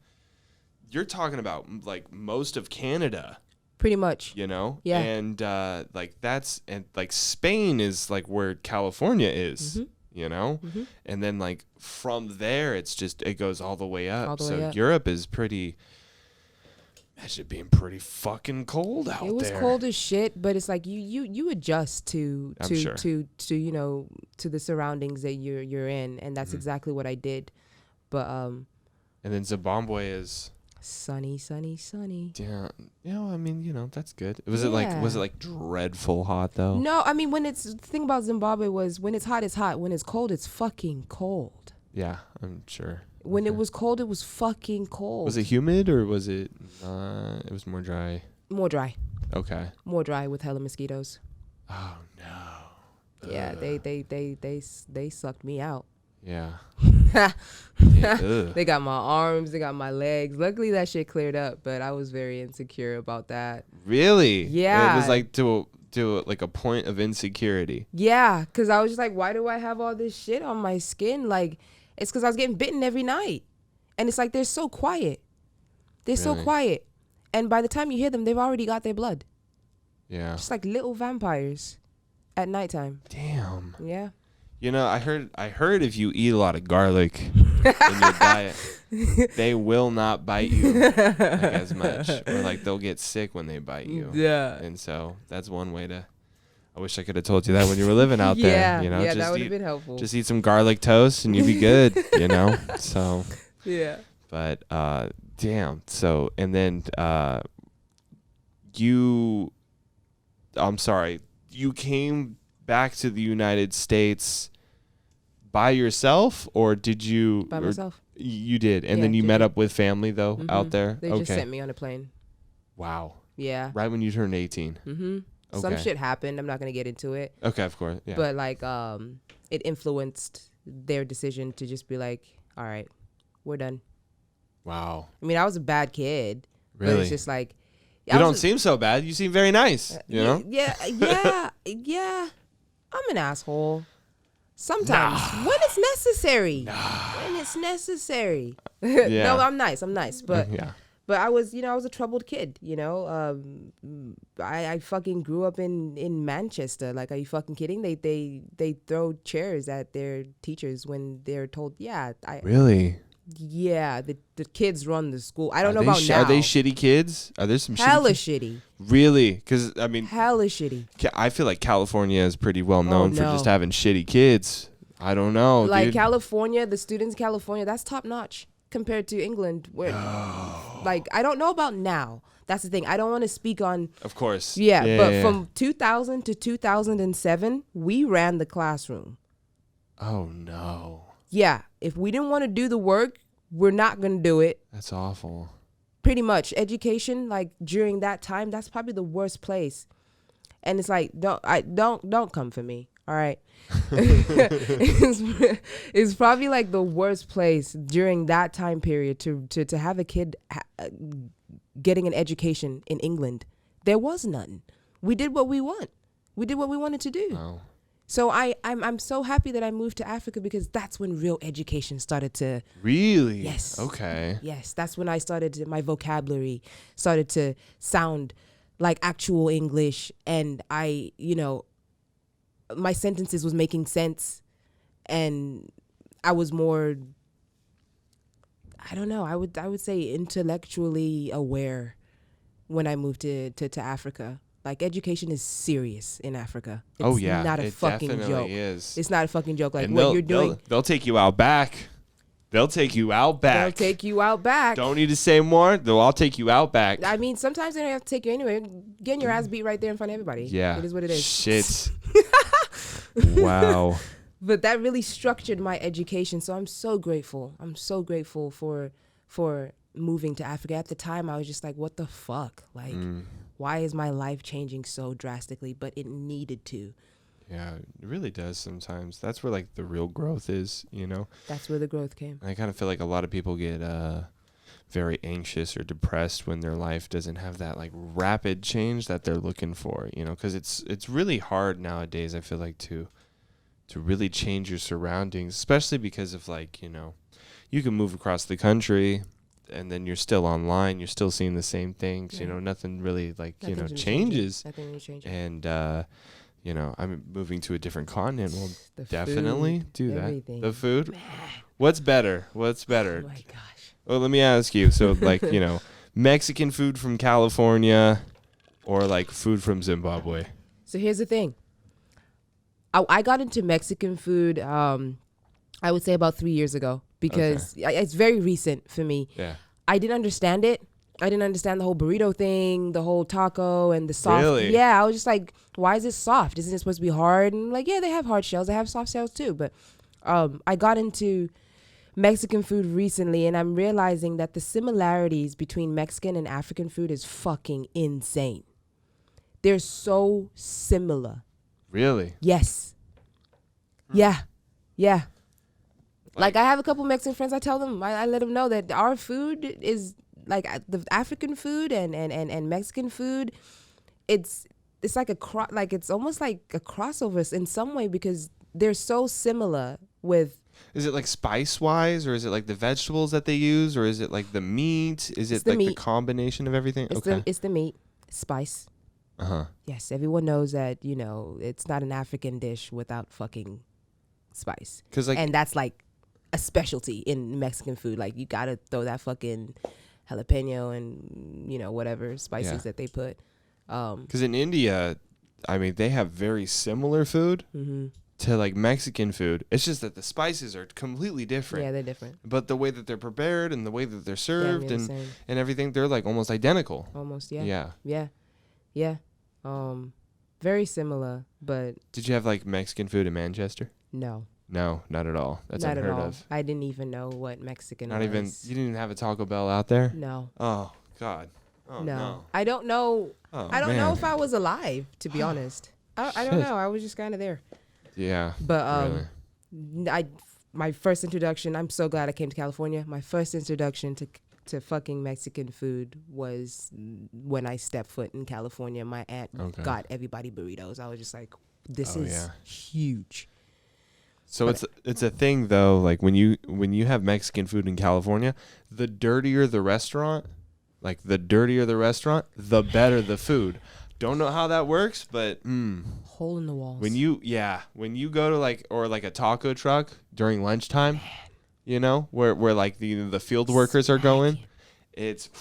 you're talking about like most of Canada. Pretty much. You know? Yeah. And like Spain is like where California is. Mm-hmm. You know? Mm-hmm. And then like from there it goes all the way up. Up. Europe is pretty, imagine it being pretty fucking cold out there. It was cold as shit, but it's like you adjust to you know, to the surroundings that you're in, and that's exactly what I did. But and then Zimbabwe is sunny. Yeah, you know, I mean, you know, that's good. Was it like dreadful hot though? No, I mean, the thing about Zimbabwe was when it's hot, it's hot. When it's cold, it's fucking cold. Yeah, I'm sure. When it was cold, it was fucking cold. Was it humid or was it? It was more dry. More dry. Okay. More dry with hella mosquitoes. Oh no. Yeah, they sucked me out. Yeah. They got my arms, they got my legs. Luckily that shit cleared up, but I was very insecure about that. Really? Yeah. It was like to like a point of insecurity. Yeah, because I was just like, why do I have all this shit on my skin? Like, it's because I was getting bitten every night. And it's like, they're so quiet. They're so quiet. And by the time you hear them, they've already got their blood. Yeah. Just like little vampires at nighttime. Damn. Yeah. You know, I heard if you eat a lot of garlic in your diet, they will not bite you like, as much, or like they'll get sick when they bite you. Yeah. And so that's one way to. I wish I could have told you that when you were living out there. You know, yeah, just that would have been helpful. Just eat some garlic toast and you'd be good. You know, so. Yeah. But damn. So and then I'm sorry. You came back to the United States by yourself, or did you? By myself. You did, and then you met up with family though out there. They just sent me on a plane. Wow. Yeah. Right when you turned 18. Okay. Some shit happened. I'm not gonna get into it. Okay, of course. Yeah. But like, it influenced their decision to just be like, all right, we're done. Wow. I mean, I was a bad kid. Really? But it's just like. You don't seem so bad. You seem very nice. You know? Yeah. I'm an asshole. Sometimes when it's necessary. When it's necessary. Yeah. No, I'm nice. But yeah. But I was a troubled kid. You know, I fucking grew up in Manchester. Like, are you fucking kidding? They throw chairs at their teachers when they're told, Really? Yeah, the kids run the school. I don't know about now. Are they shitty kids? Are there some hella shitty? Shitty? Really? Because I mean, hella shitty. I feel like California is pretty well known for no. just having shitty kids. I don't know, like dude. California, the students in California, that's top notch compared to England. Where, like, I don't know about now. That's the thing. I don't want to speak on. Of course. Yeah. From 2000 to 2007, we ran the classroom. Oh no. Yeah, if we didn't want to do the work, we're not going to do it. That's awful. Pretty much. Education, like, during that time, that's probably the worst place. And it's like, don't come for me, all right? it's probably like the worst place during that time period to have a kid getting an education in England. There was none. We did what we want. We did what we wanted to do. Wow. So I'm so happy that I moved to Africa because that's when real education started to. Really? Yes. Okay. Yes, that's when I my vocabulary started to sound like actual English, and my sentences was making sense, and I was more, I don't know, I would say intellectually aware when I moved to Africa. Like, education is serious in Africa. It's not a fucking joke. Is. It's not a fucking joke. Like, and what you're doing. They'll take you out back. They'll take you out back. Don't need to say more. I'll take you out back. I mean, sometimes they don't have to take you anywhere. Getting your ass beat right there in front of everybody. Yeah. It is what it is. Shit. Wow. But that really structured my education. So I'm so grateful. I'm so grateful for moving to Africa. At the time, I was just like, what the fuck? Like, why is my life changing so drastically? But it needed to. Yeah, it really does sometimes. That's where, like, the real growth is, you know? That's where the growth came. I kind of feel like a lot of people get very anxious or depressed when their life doesn't have that, like, rapid change that they're looking for, you know? Because it's really hard nowadays, I feel like, to really change your surroundings, especially because of, like, you know, you can move across the country and then you're still online, you're still seeing the same things, you know, nothing really, like, changes. Nothing really changes. And, you know, I'm moving to a different continent. We'll definitely do everything. that. The food? What's better? Oh my gosh. Well, let me ask you. So, like, you know, Mexican food from California or, like, food from Zimbabwe? So here's the thing. I got into Mexican food, I would say about 3 years ago, because it's very recent for me. Yeah. I didn't understand it. I didn't understand the whole burrito thing, the whole taco and the soft. Really? Yeah, I was just like, why is it soft? Isn't it supposed to be hard? And like, yeah, they have hard shells. They have soft shells too. But I got into Mexican food recently, and I'm realizing that the similarities between Mexican and African food is fucking insane. They're so similar. Really? Yes. Yeah. Like, I have a couple Mexican friends. I tell them, I let them know that our food is like the African food and Mexican food. It's like it's almost like a crossover in some way because they're so similar with. Is it like spice wise, or is it like the vegetables that they use, or is it like the meat? Is it like the combination of everything? It's the meat, spice. Uh-huh. Yes, everyone knows that, you know, it's not an African dish without fucking spice. 'Cause, like, and that's like a specialty in Mexican food. Like you gotta throw that fucking jalapeno and whatever spices that they put. Because in India, I mean, they have very similar food to like Mexican food. It's just that the spices are completely different. Yeah, they're different. But the way that they're prepared and the way that they're served and everything, they're like almost identical. Almost, yeah. Yeah. Yeah. Very similar, but Did you have like Mexican food in Manchester? no. No, not at all. That's Not unheard at all. of. I didn't even know what Mexican Not was. even, you didn't have a Taco Bell out there? No. Oh, God. Oh, no. I don't know. Oh, I don't man. know if I was alive, to be honest. I don't know. I was just kind of there. Yeah. But really. my first introduction, I'm so glad I came to California. My first introduction to fucking Mexican food was when I stepped foot in California. My aunt got everybody burritos. I was just like, this is huge. So it's a thing though, like when you have Mexican food in California, the dirtier the restaurant, the better the food. Don't know how that works, but hole in the walls. When you go to like a taco truck during lunchtime, where like the field workers are going, it's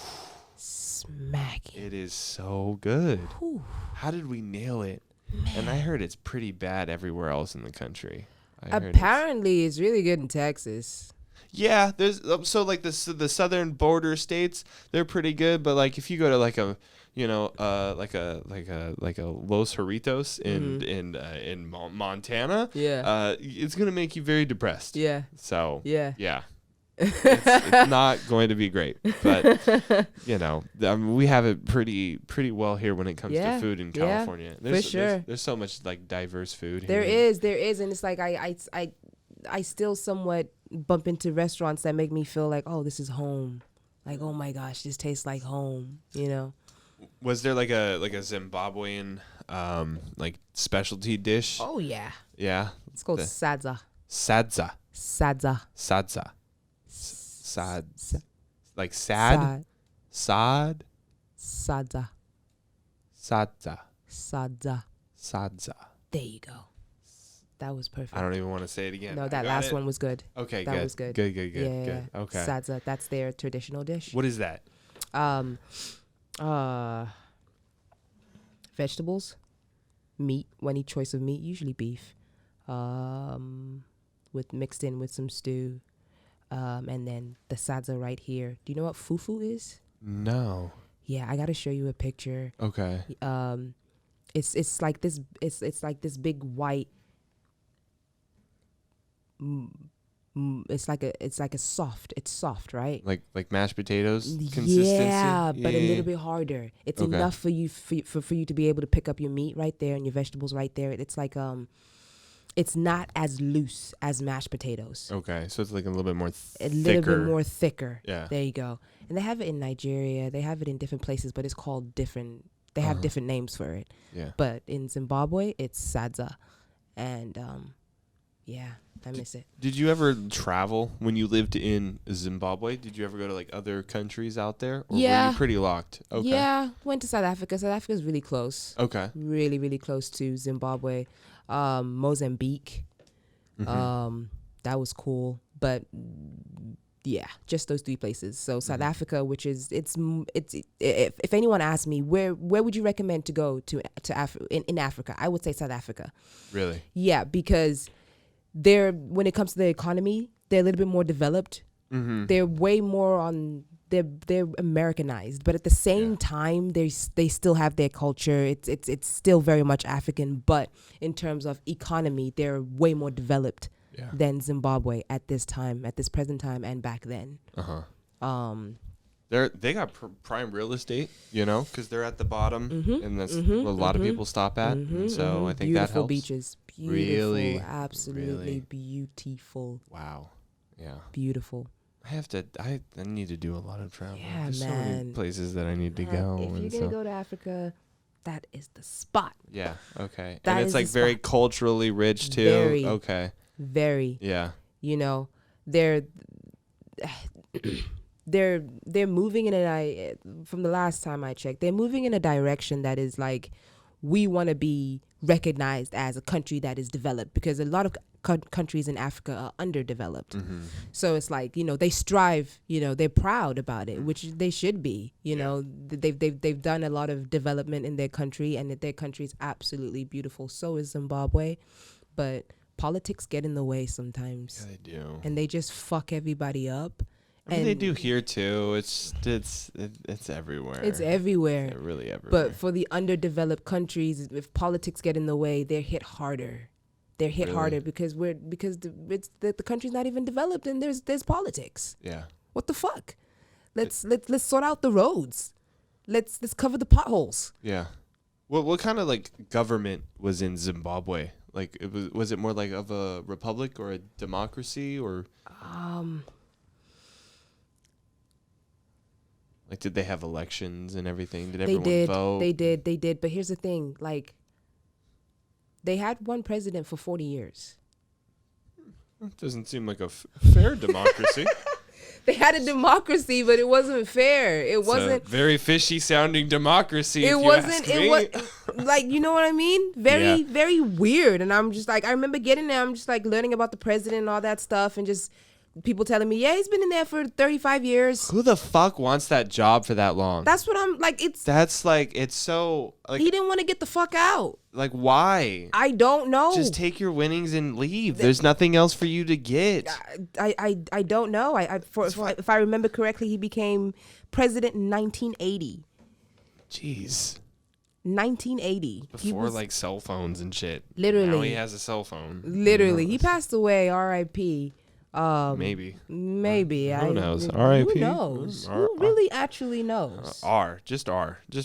smacking. It is so good. Whew. How did we nail it? Man. And I heard it's pretty bad everywhere else in the country. Apparently, it's really good in Texas. Yeah, there's so like the southern border states, they're pretty good. But like if you go to like a like a Los Jarritos in Montana, it's gonna make you very depressed. Yeah. So yeah. It's not going to be great, but we have it pretty well here when it comes to food in California. There's so much like diverse food here. There is, and it's like I still somewhat bump into restaurants that make me feel like, oh, this is home. Like, oh my gosh, this tastes like home. Was there like a Zimbabwean like specialty dish? Oh yeah. Yeah. It's called sadza. Sadza. Sadza. Sadza. Sad. Like sad? Sad? Sadza. Sadza. Sadza. Sadza. There you go. That was perfect. I don't even want to say it again. No, that last one was good. Okay, that good. was good. Good. Yeah. Okay. Sadza, that's their traditional dish. What is that? Vegetables, meat, any choice of meat, usually beef, with mixed in with some stew, and then the sadza right here. Do you know what fufu is? No. Yeah, I gotta show you a picture. Okay. It's like this. It's like this big white. It's soft, right? Like mashed potatoes consistency. Yeah, but a little bit harder. It's enough for you to be able to pick up your meat right there and your vegetables right there. It's like it's not as loose as mashed potatoes. Okay, so it's like a little bit more thicker. A little bit more thicker. Yeah. There you go. And they have it in Nigeria. They have it in different places, but it's called different. They have different names for it. Yeah. But in Zimbabwe, it's sadza, and yeah, I miss it. Did you ever travel when you lived in Zimbabwe? Did you ever go to like other countries out there? Or were you pretty locked? Okay. Yeah, went to South Africa. South Africa is really close. Okay. Really, really close to Zimbabwe. Mozambique. Mm-hmm. That was cool. But yeah, just those three places. So South Africa, which is if anyone asks me where would you recommend to go to in Africa, I would say South Africa. Really? Yeah, because when it comes to the economy, they're a little bit more developed. Mm-hmm. They're way more on they're Americanized, but at the same time they still have their culture. It's still very much African, but in terms of economy, they're way more developed than Zimbabwe at this present time, and back then. They got prime real estate, because they're at the bottom, and that's what a lot of people stop at. And so I think that helps. Beautiful beaches, really, absolutely beautiful. Wow, yeah, beautiful. I need to do a lot of travel. Yeah, There's man. so many places that I need to go. If you're gonna go to Africa, that is the spot. Yeah. Okay. That and it's like very culturally rich too. Very. Okay. Very. Yeah. They're moving from the last time I checked, they're moving in a direction that is like we want to be recognized as a country that is developed, because a lot of countries in Africa are underdeveloped. So it's like, you know, they strive, you know, they're proud about it, which they should be. You know, they've done a lot of development in their country, and that their country is absolutely beautiful. So is Zimbabwe, but politics get in the way sometimes. Yeah, they do, and they just fuck everybody up. I mean, they do here too. It's everywhere. It's everywhere. It's really everywhere. But for the underdeveloped countries, if politics get in the way, they're hit harder. They're hit harder because the country's not even developed, and there's politics. Yeah. What the fuck? Let's sort out the roads. Let's cover the potholes. Yeah. What kind of like government was in Zimbabwe? Like, was it more like of a republic or a democracy, or like, did they have elections and everything? Did everyone vote? They did. But here's the thing, like, they had one president for 40 years. It doesn't seem like a fair democracy. They had a democracy, but it wasn't fair. It wasn't a very fishy sounding democracy. It wasn't. It was like, you know what I mean? Very weird. And I'm just like, I remember getting there. I'm just like learning about the president and all that stuff, and just people telling me, yeah, he's been in there for 35 years. Who the fuck wants that job for that long? That's what I'm like. That's like, it's so like, he didn't want to get the fuck out. Like, why? I don't know. Just take your winnings and leave. There's nothing else for you to get. I don't know. If I remember correctly, he became president in 1980. Jeez. 1980. Before like cell phones and shit. Literally. Now he has a cell phone. Literally. He passed away, R.I.P. Maybe. Who knows? R.I.P. Who knows? Who really actually knows? Just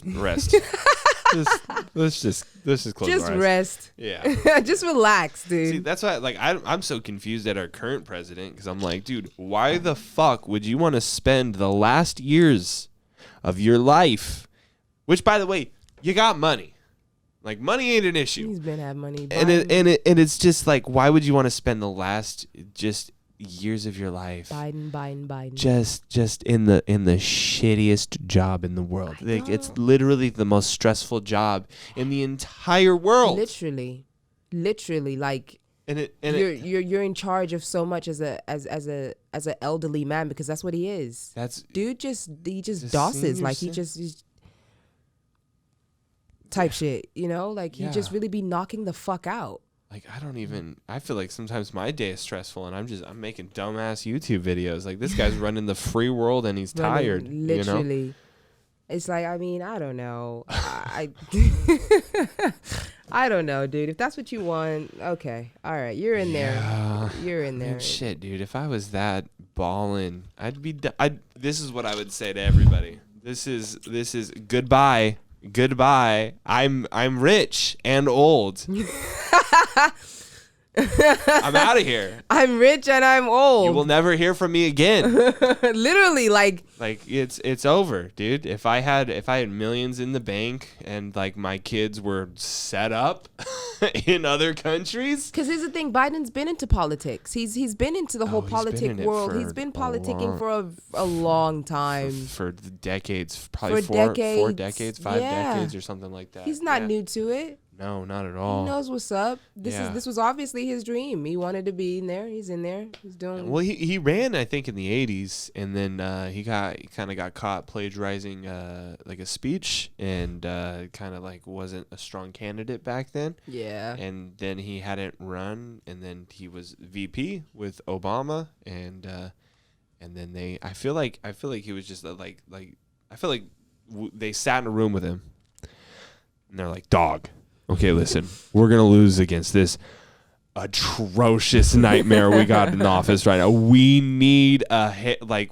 rest. Let's just close just our eyes. Rest. Yeah. Just relax, dude. See, that's why, like, I'm so confused at our current president, because I'm like, dude, why the fuck would you want to spend the last years of your life, which, by the way, you got money. Like, money ain't an issue. He's been having money. And it's just like, why would you want to spend the last just years of your life Biden just in the shittiest job in the world? Like, it's literally the most stressful job in the entire world. Literally like, you're in charge of so much as a elderly man, because that's what he is. He just dosses, like he's type shit, you know, like he just really be knocking the fuck out. Like, I feel like sometimes my day is stressful, and I'm making dumbass YouTube videos. Like, this guy's running the free world, and he's tired. Literally. You know? It's like, I mean, I don't know. I don't know, dude. If that's what you want, okay. All right. You're in there. You're in there. Man, shit, dude. If I was that ballin', this is what I would say to everybody. This is goodbye. Goodbye. I'm rich and old. I'm out of here. I'm rich and I'm old. You will never hear from me again. Literally, like it's over, dude. If I had millions in the bank, and like my kids were set up in other countries. Because here's the thing, Biden's been into politics. He's been into the whole politic world. He's been politicking for a long time. For decades, probably four decades, 5 decades, or something like that. He's not new to it. No, not at all. He knows what's up. This was obviously his dream. He wanted to be in there. He's in there. He's doing. Well, he ran, I think, in the 80s, and then he kind of got caught plagiarizing like a speech, and kind of like wasn't a strong candidate back then. Yeah. And then he hadn't run, and then he was VP with Obama, and then I feel like he was just I feel like they sat in a room with him, and they're like, dog. Okay, listen, we're going to lose against this atrocious nightmare we got in office right now. We need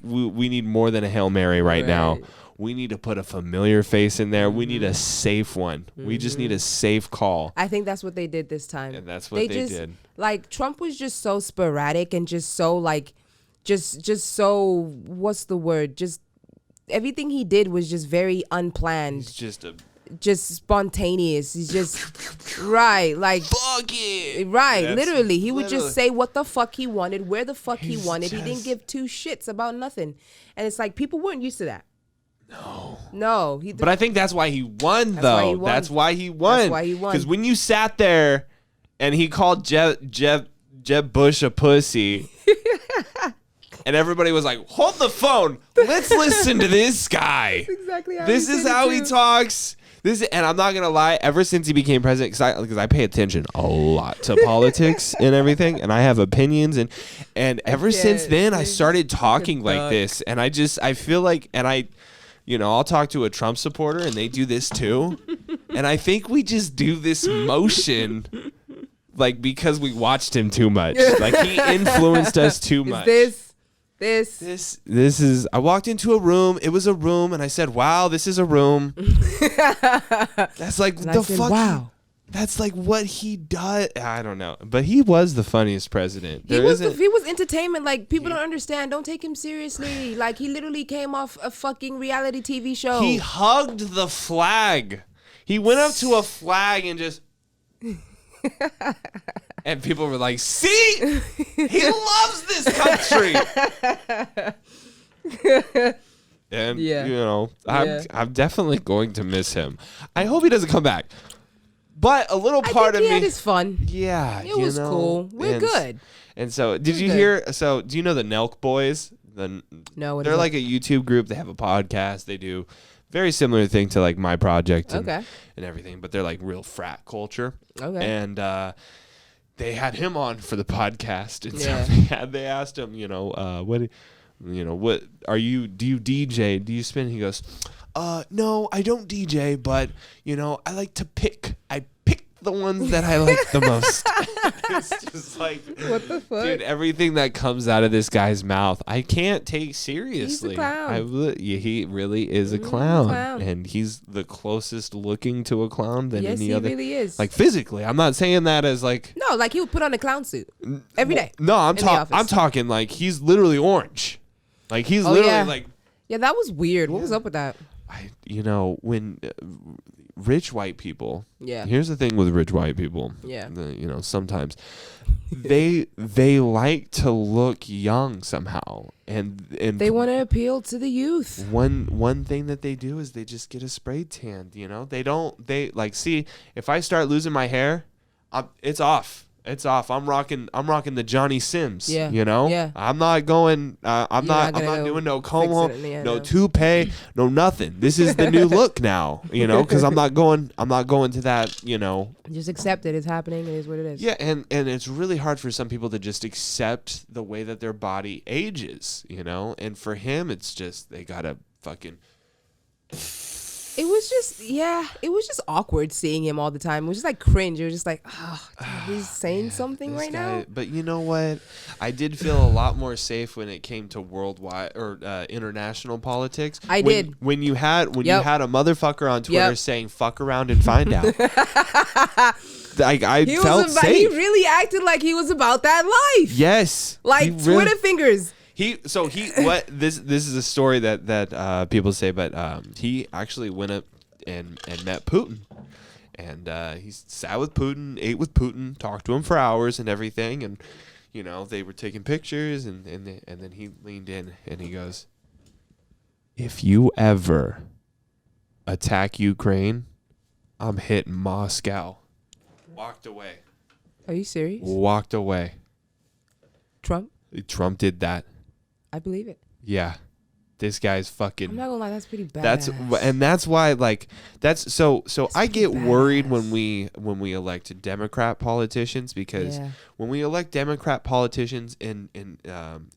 we need more than a Hail Mary right now. We need to put a familiar face in there. We need a safe one. We just need a safe call. I think that's what they did this time. And that's what they did. Like, Trump was just so sporadic and just so like just so, what's the word? Just everything he did was just very unplanned. He's just spontaneous. He's just right, like fuck it. Right, literally. He would just say what the fuck he wanted, where the fuck he wanted. He didn't give two shits about nothing. And it's like, people weren't used to that. No. But I think that's why he won, though. That's why he won. Because when you sat there and he called Jeb Bush a pussy, and everybody was like, "Hold the phone. Let's listen to this guy." That's exactly how this is how he talks. And I'm not gonna lie. Ever since he became president, because I pay attention a lot to politics and everything, and I have opinions, and ever since then, I started talking like this, and I feel like, and I'll talk to a Trump supporter, and they do this too, and I think we just do this motion. Like, because we watched him too much. Like, he influenced us too much. This is, I walked into a room. It was a room, and I said, "Wow, this is a room." That's like wow. That's like what he does. I don't know, but he was the funniest president. He was entertainment. Like, people don't understand. Don't take him seriously. Like, he literally came off a fucking reality TV show. He hugged the flag. He went up to a flag and just. And people were like, "See, he loves this country." And I'm definitely going to miss him. I hope he doesn't come back. But a little part of me, he had his fun. Yeah, it was cool. We're good. And so, did you hear? So, do you know the Nelk Boys? No, they're like a YouTube group. They have a podcast. They do very similar thing to like my project and everything, but they're like real frat culture. Okay. And they had him on for the podcast, and so they asked him, what are you? Do you DJ? Do you spin? He goes, no, I don't DJ, but I like to pick. I pick the ones that I like the most. It's just like, what the fuck, dude? Everything that comes out of this guy's mouth, I can't take seriously. He's a clown. He really is a clown, and he's the closest looking to a clown than any other. Yes, he really is. Like, physically, I'm not saying that as like. No, like, he would put on a clown suit every day. No, I'm talking like he's literally orange. Like, he's literally like. Yeah, that was weird. What was up with that? When rich white people. Yeah. Here's the thing with rich white people. Yeah. Sometimes they like to look young somehow, and they want to appeal to the youth. One thing that they do is they just get a spray tan. They see, if I start losing my hair, it's off. It's off. I'm rocking the Johnny Sims. Yeah. Yeah. I'm not going. I'm not doing no comb home, no toupee, no nothing. This is the new look now. Because I'm not going to that. Just accept it. It's happening. It is what it is. Yeah, and it's really hard for some people to just accept the way that their body ages. And for him, it's just they gotta fucking. It was just awkward seeing him all the time. It was just like cringe. It was just like, he's saying something right now. But you know what? I did feel a lot more safe when it came to worldwide or international politics. When you had a motherfucker on Twitter saying "fuck around and find out." I felt safe. He really acted like he was about that life. Yes, like Twitter fingers. This is a story that people say, but he actually went up and met Putin, and he sat with Putin, ate with Putin, talked to him for hours and everything, and they were taking pictures, and then he leaned in and he goes, "If you ever attack Ukraine, I'm hitting Moscow." Walked away. Are you serious? Walked away. Trump did that. I believe it. Yeah. This guy's fucking. I'm not gonna lie, that's pretty bad. That's why, like, so I get worried when we elect Democrat politicians, because when we elect Democrat politicians in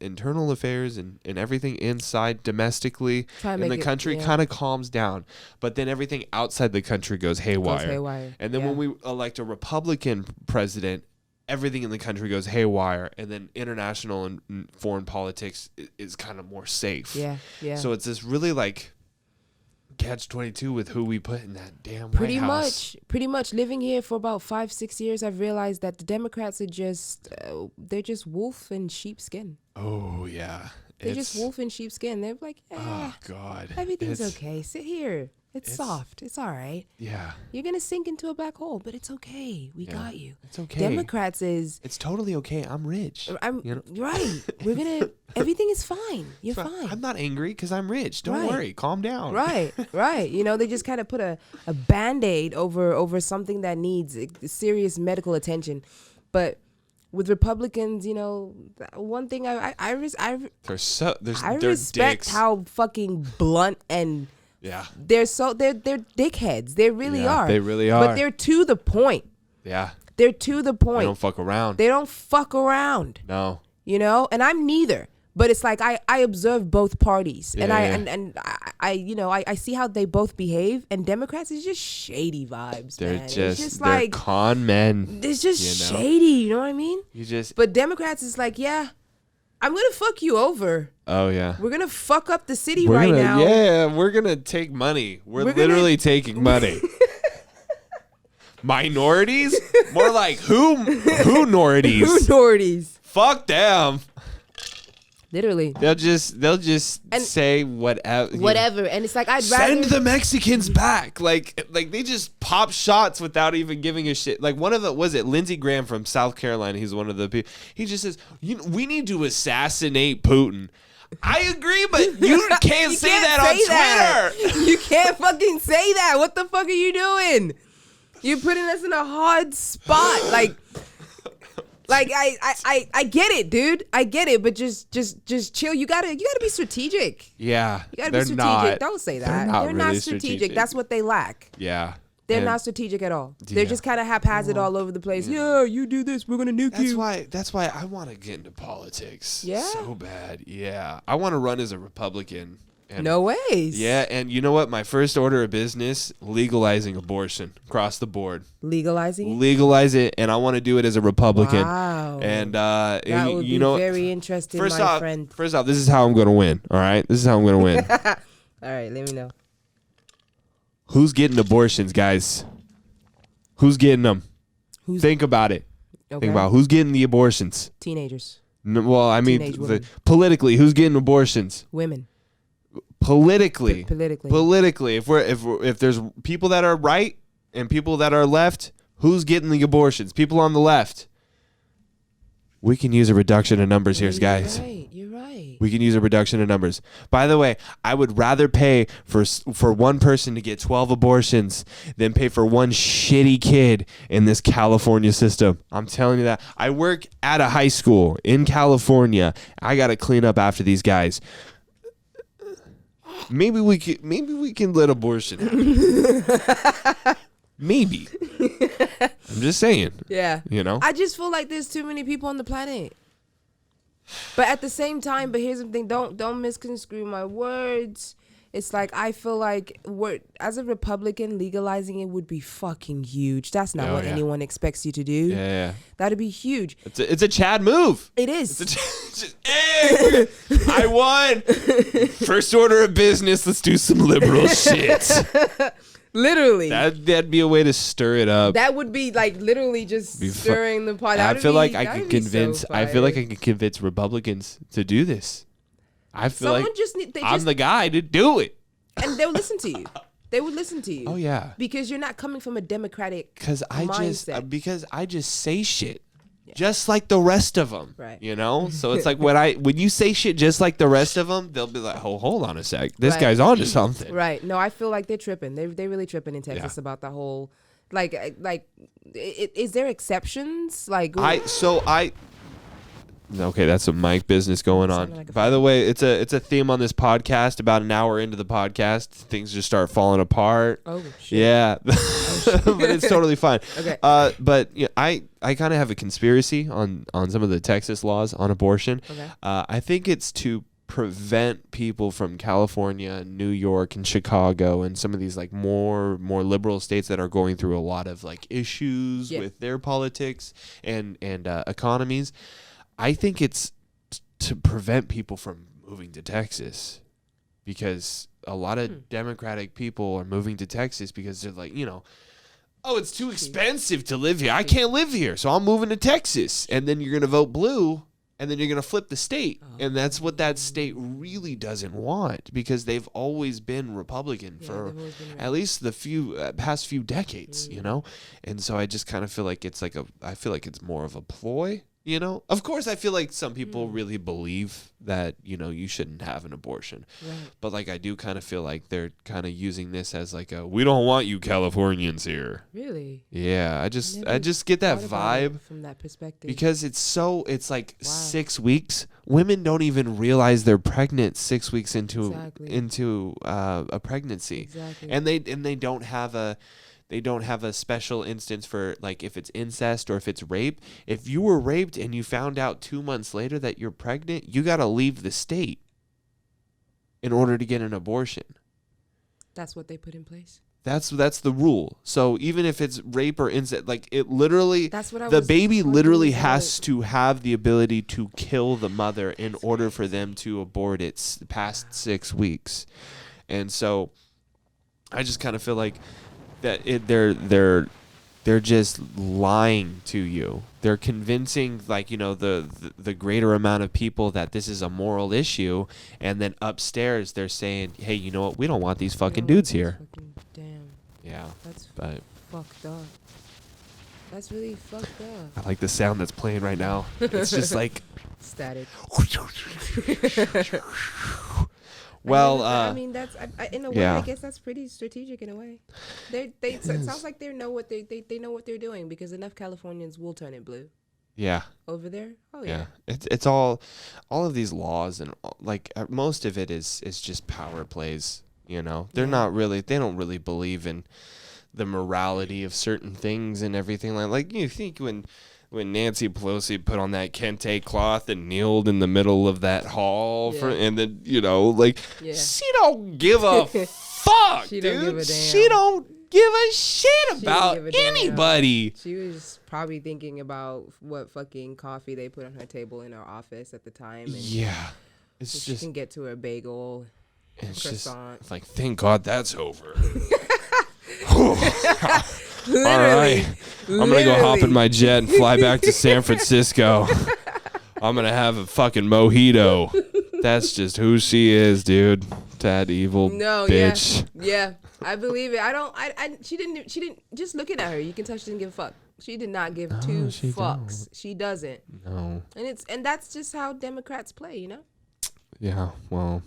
internal affairs and everything inside domestically in the country kind of calms down, but then everything outside the country goes haywire. And then when we elect a Republican president, everything in the country goes haywire, and then international and foreign politics is kind of more safe. Yeah. So it's this really like catch-22 with who we put in that damn White House. Pretty much living here for about 5-6 years, I've realized that the Democrats are just they're just wolf in sheepskin. Oh yeah, they're just wolf in sheepskin. They're like, oh god, everything's okay. Sit here. It's soft. It's all right. Yeah. You're going to sink into a black hole, but it's okay. We got you. It's okay. Democrats is... It's totally okay. I'm rich. Right. We're going to... Everything is fine. You're fine. I'm not angry because I'm rich. Don't worry. Calm down. Right. They just kind of put a Band-Aid over something that needs serious medical attention. But with Republicans, one thing I respect dicks. how fucking blunt and... Yeah. They're dickheads. They really are. They really are. But they're to the point. Yeah. They're to the point. They don't fuck around. They don't fuck around. No. And I'm neither. But it's like I observe both parties. Yeah, I see how they both behave, and Democrats is just shady vibes. They're man. just they're like con men. It's just shady, you know what I mean? But Democrats is like, yeah, I'm gonna fuck you over. Oh yeah. We're gonna fuck up the city now. Yeah, we're gonna take money. We're literally taking money. Minorities? More like who-norities? Who-norities? Fuck them. Literally. They'll just say whatever. And it's like, I'd rather send the Mexicans back. Like they just pop shots without even giving a shit. Like one of the, was it Lindsey Graham from South Carolina? He's one of the people. He just says, we need to assassinate Putin. I agree, but you can't say that on Twitter. You can't fucking say that. What the fuck are you doing? You're putting us in a hard spot. Like I get it, dude. I get it, but just chill. You gotta be strategic. Yeah, you gotta be strategic. Don't say that. They're not strategic. That's what they lack. Yeah. They're not strategic at all. They're just kind of haphazard all over the place. Yeah, you do this, we're gonna nuke you. That's why I want to get into politics. Yeah. So bad. Yeah. I want to run as a Republican. No ways. Yeah, and you know what? My first order of business, legalizing abortion across the board. Legalizing it? Legalize it, and I want to do it as a Republican. Wow. And that would be very interesting, friend. First off, this is how I'm going to win, all right? This is how I'm going to win. All right, let me know. Who's getting abortions, guys? Who's getting them? Think about it. Okay. Think about who's getting the abortions. Teenagers. Well, I mean, politically, who's getting abortions? Women. Politically, politically. If there's people that are right and people that are left, who's getting the abortions? People on the left. We can use a reduction in numbers here, guys. You're right. We can use a reduction in numbers. By the way, I would rather pay for one person to get 12 abortions than pay for one shitty kid in this California system. I'm telling you that. I work at a high school in California. I got to clean up after these guys. Maybe we can let abortion happen. Maybe. I'm just saying. Yeah. I just feel like there's too many people on the planet. But at the same time, here's the thing, don't misconstrue my words. It's like I feel like as a Republican, legalizing it would be fucking huge. That's not what anyone expects you to do. Yeah. That'd be huge. It's a Chad move. It is. Hey, I won. First order of business. Let's do some liberal shit. Literally. That'd be a way to stir it up. That would be like literally just stirring the pot. I feel like I can convince. I feel like I can convince Republicans to do this. I feel I'm the guy to do it. And they'll listen to you. They would listen to you. Oh yeah. Because you're not coming from a Democratic mindset. Because I just say shit. Just like the rest of them. Right. So it's like when you say shit just like the rest of them, they'll be like, oh, hold on a sec. This guy's on to something. Right. No, I feel like they're tripping. They really tripping in Texas about the whole, is there exceptions? Okay, that's some mic business going on. By the way, it's a theme on this podcast. About an hour into the podcast, things just start falling apart. Oh shit. Yeah, but it's totally fine. Okay. But I kind of have a conspiracy on some of the Texas laws on abortion. Okay. I think it's to prevent people from California, New York, and Chicago, and some of these more liberal states that are going through a lot of issues with their politics and economies. I think it's to prevent people from moving to Texas, because a lot of Democratic people are moving to Texas because they're like, oh, it's too expensive to live here. I can't live here, so I'm moving to Texas. And then you're going to vote blue, and then you're going to flip the state. And that's what that state really doesn't want, because they've always been Republican for at least the past few decades, you know? And so I just kind of feel like I feel like it's more of a ploy. You know, of course, I feel like some people really believe that, you know, you shouldn't have an abortion. Right. But like, I do kind of feel like they're kind of using this as like we don't want you Californians here. Really? Yeah. I just get that vibe from that perspective, because it's like 6 weeks. Women don't even realize they're pregnant 6 weeks into a pregnancy. Exactly. And they don't have a special instance for, like, if it's incest or if it's rape. If you were raped and you found out 2 months later that you're pregnant, you got to leave the state in order to get an abortion. That's what they put in place. That's the rule. So even if it's rape or incest, like, it literally, the baby literally has to have the ability to kill the mother in order for them to abort it past 6 weeks. And so I just kind of feel like that they're just lying to you. They're convincing, like, you know, the greater amount of people that this is a moral issue, and then upstairs they're saying, hey, you know what, we don't want these fucking dudes here. Damn. Yeah. That's fucked up. That's really fucked up. I like the sound that's playing right now. It's just like static. Well, I mean, that's in a way. I guess that's pretty strategic in a way. It sounds like they know what they know what they're doing, because enough Californians will turn it blue. Yeah. Over there. Oh yeah. It's all of these laws, and like most of it is just power plays. You know, they don't really believe in the morality of certain things and everything like you think when Nancy Pelosi put on that kente cloth and kneeled in the middle of that hall and then, you know, like, she don't give a fuck, dude. Don't give a damn. She don't give a shit about anybody. She was probably thinking about what fucking coffee they put on her table in her office at the time. And it's so just, she can get to her bagel, croissant. It's like, thank God that's over. All right, I'm gonna go hop in my jet and fly back to San Francisco. I'm gonna have a fucking mojito. That's just who she is, dude. That evil bitch. Yeah, I believe it. She didn't. Just looking at her, you can tell she didn't give a fuck. She did not give two fucks. She doesn't. No. And that's just how Democrats play, you know. Yeah. Well.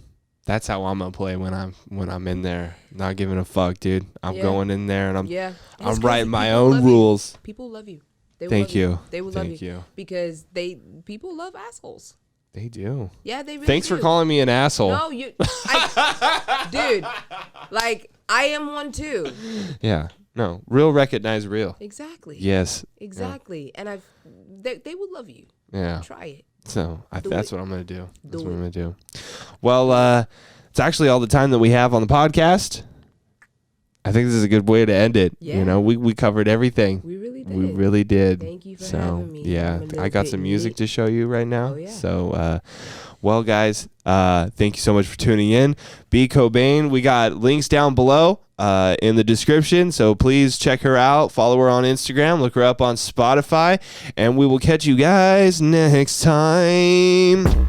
That's how I'm gonna play when I'm in there, not giving a fuck, dude. I'm going in there and I'm writing my own rules. People love you. Thank you. They will love you because people love assholes. They do. Yeah, they really Thanks for calling me an asshole. No, dude, like, I am one too. Yeah. No, real recognize real. Exactly. Yes. Exactly. Yeah. And they will love you. Yeah. Try it. So that's what I'm going to do. That's what I'm going to do. Well, it's actually all the time that we have on the podcast. I think this is a good way to end it. Yeah. You know, we covered everything. We really did. Thank you for having me. Yeah, I got some music to show you right now. Oh, yeah. So, well, guys, thank you so much for tuning in. B.Kobayn, we got links down below in the description, so please check her out. Follow her on Instagram. Look her up on Spotify, and we will catch you guys next time.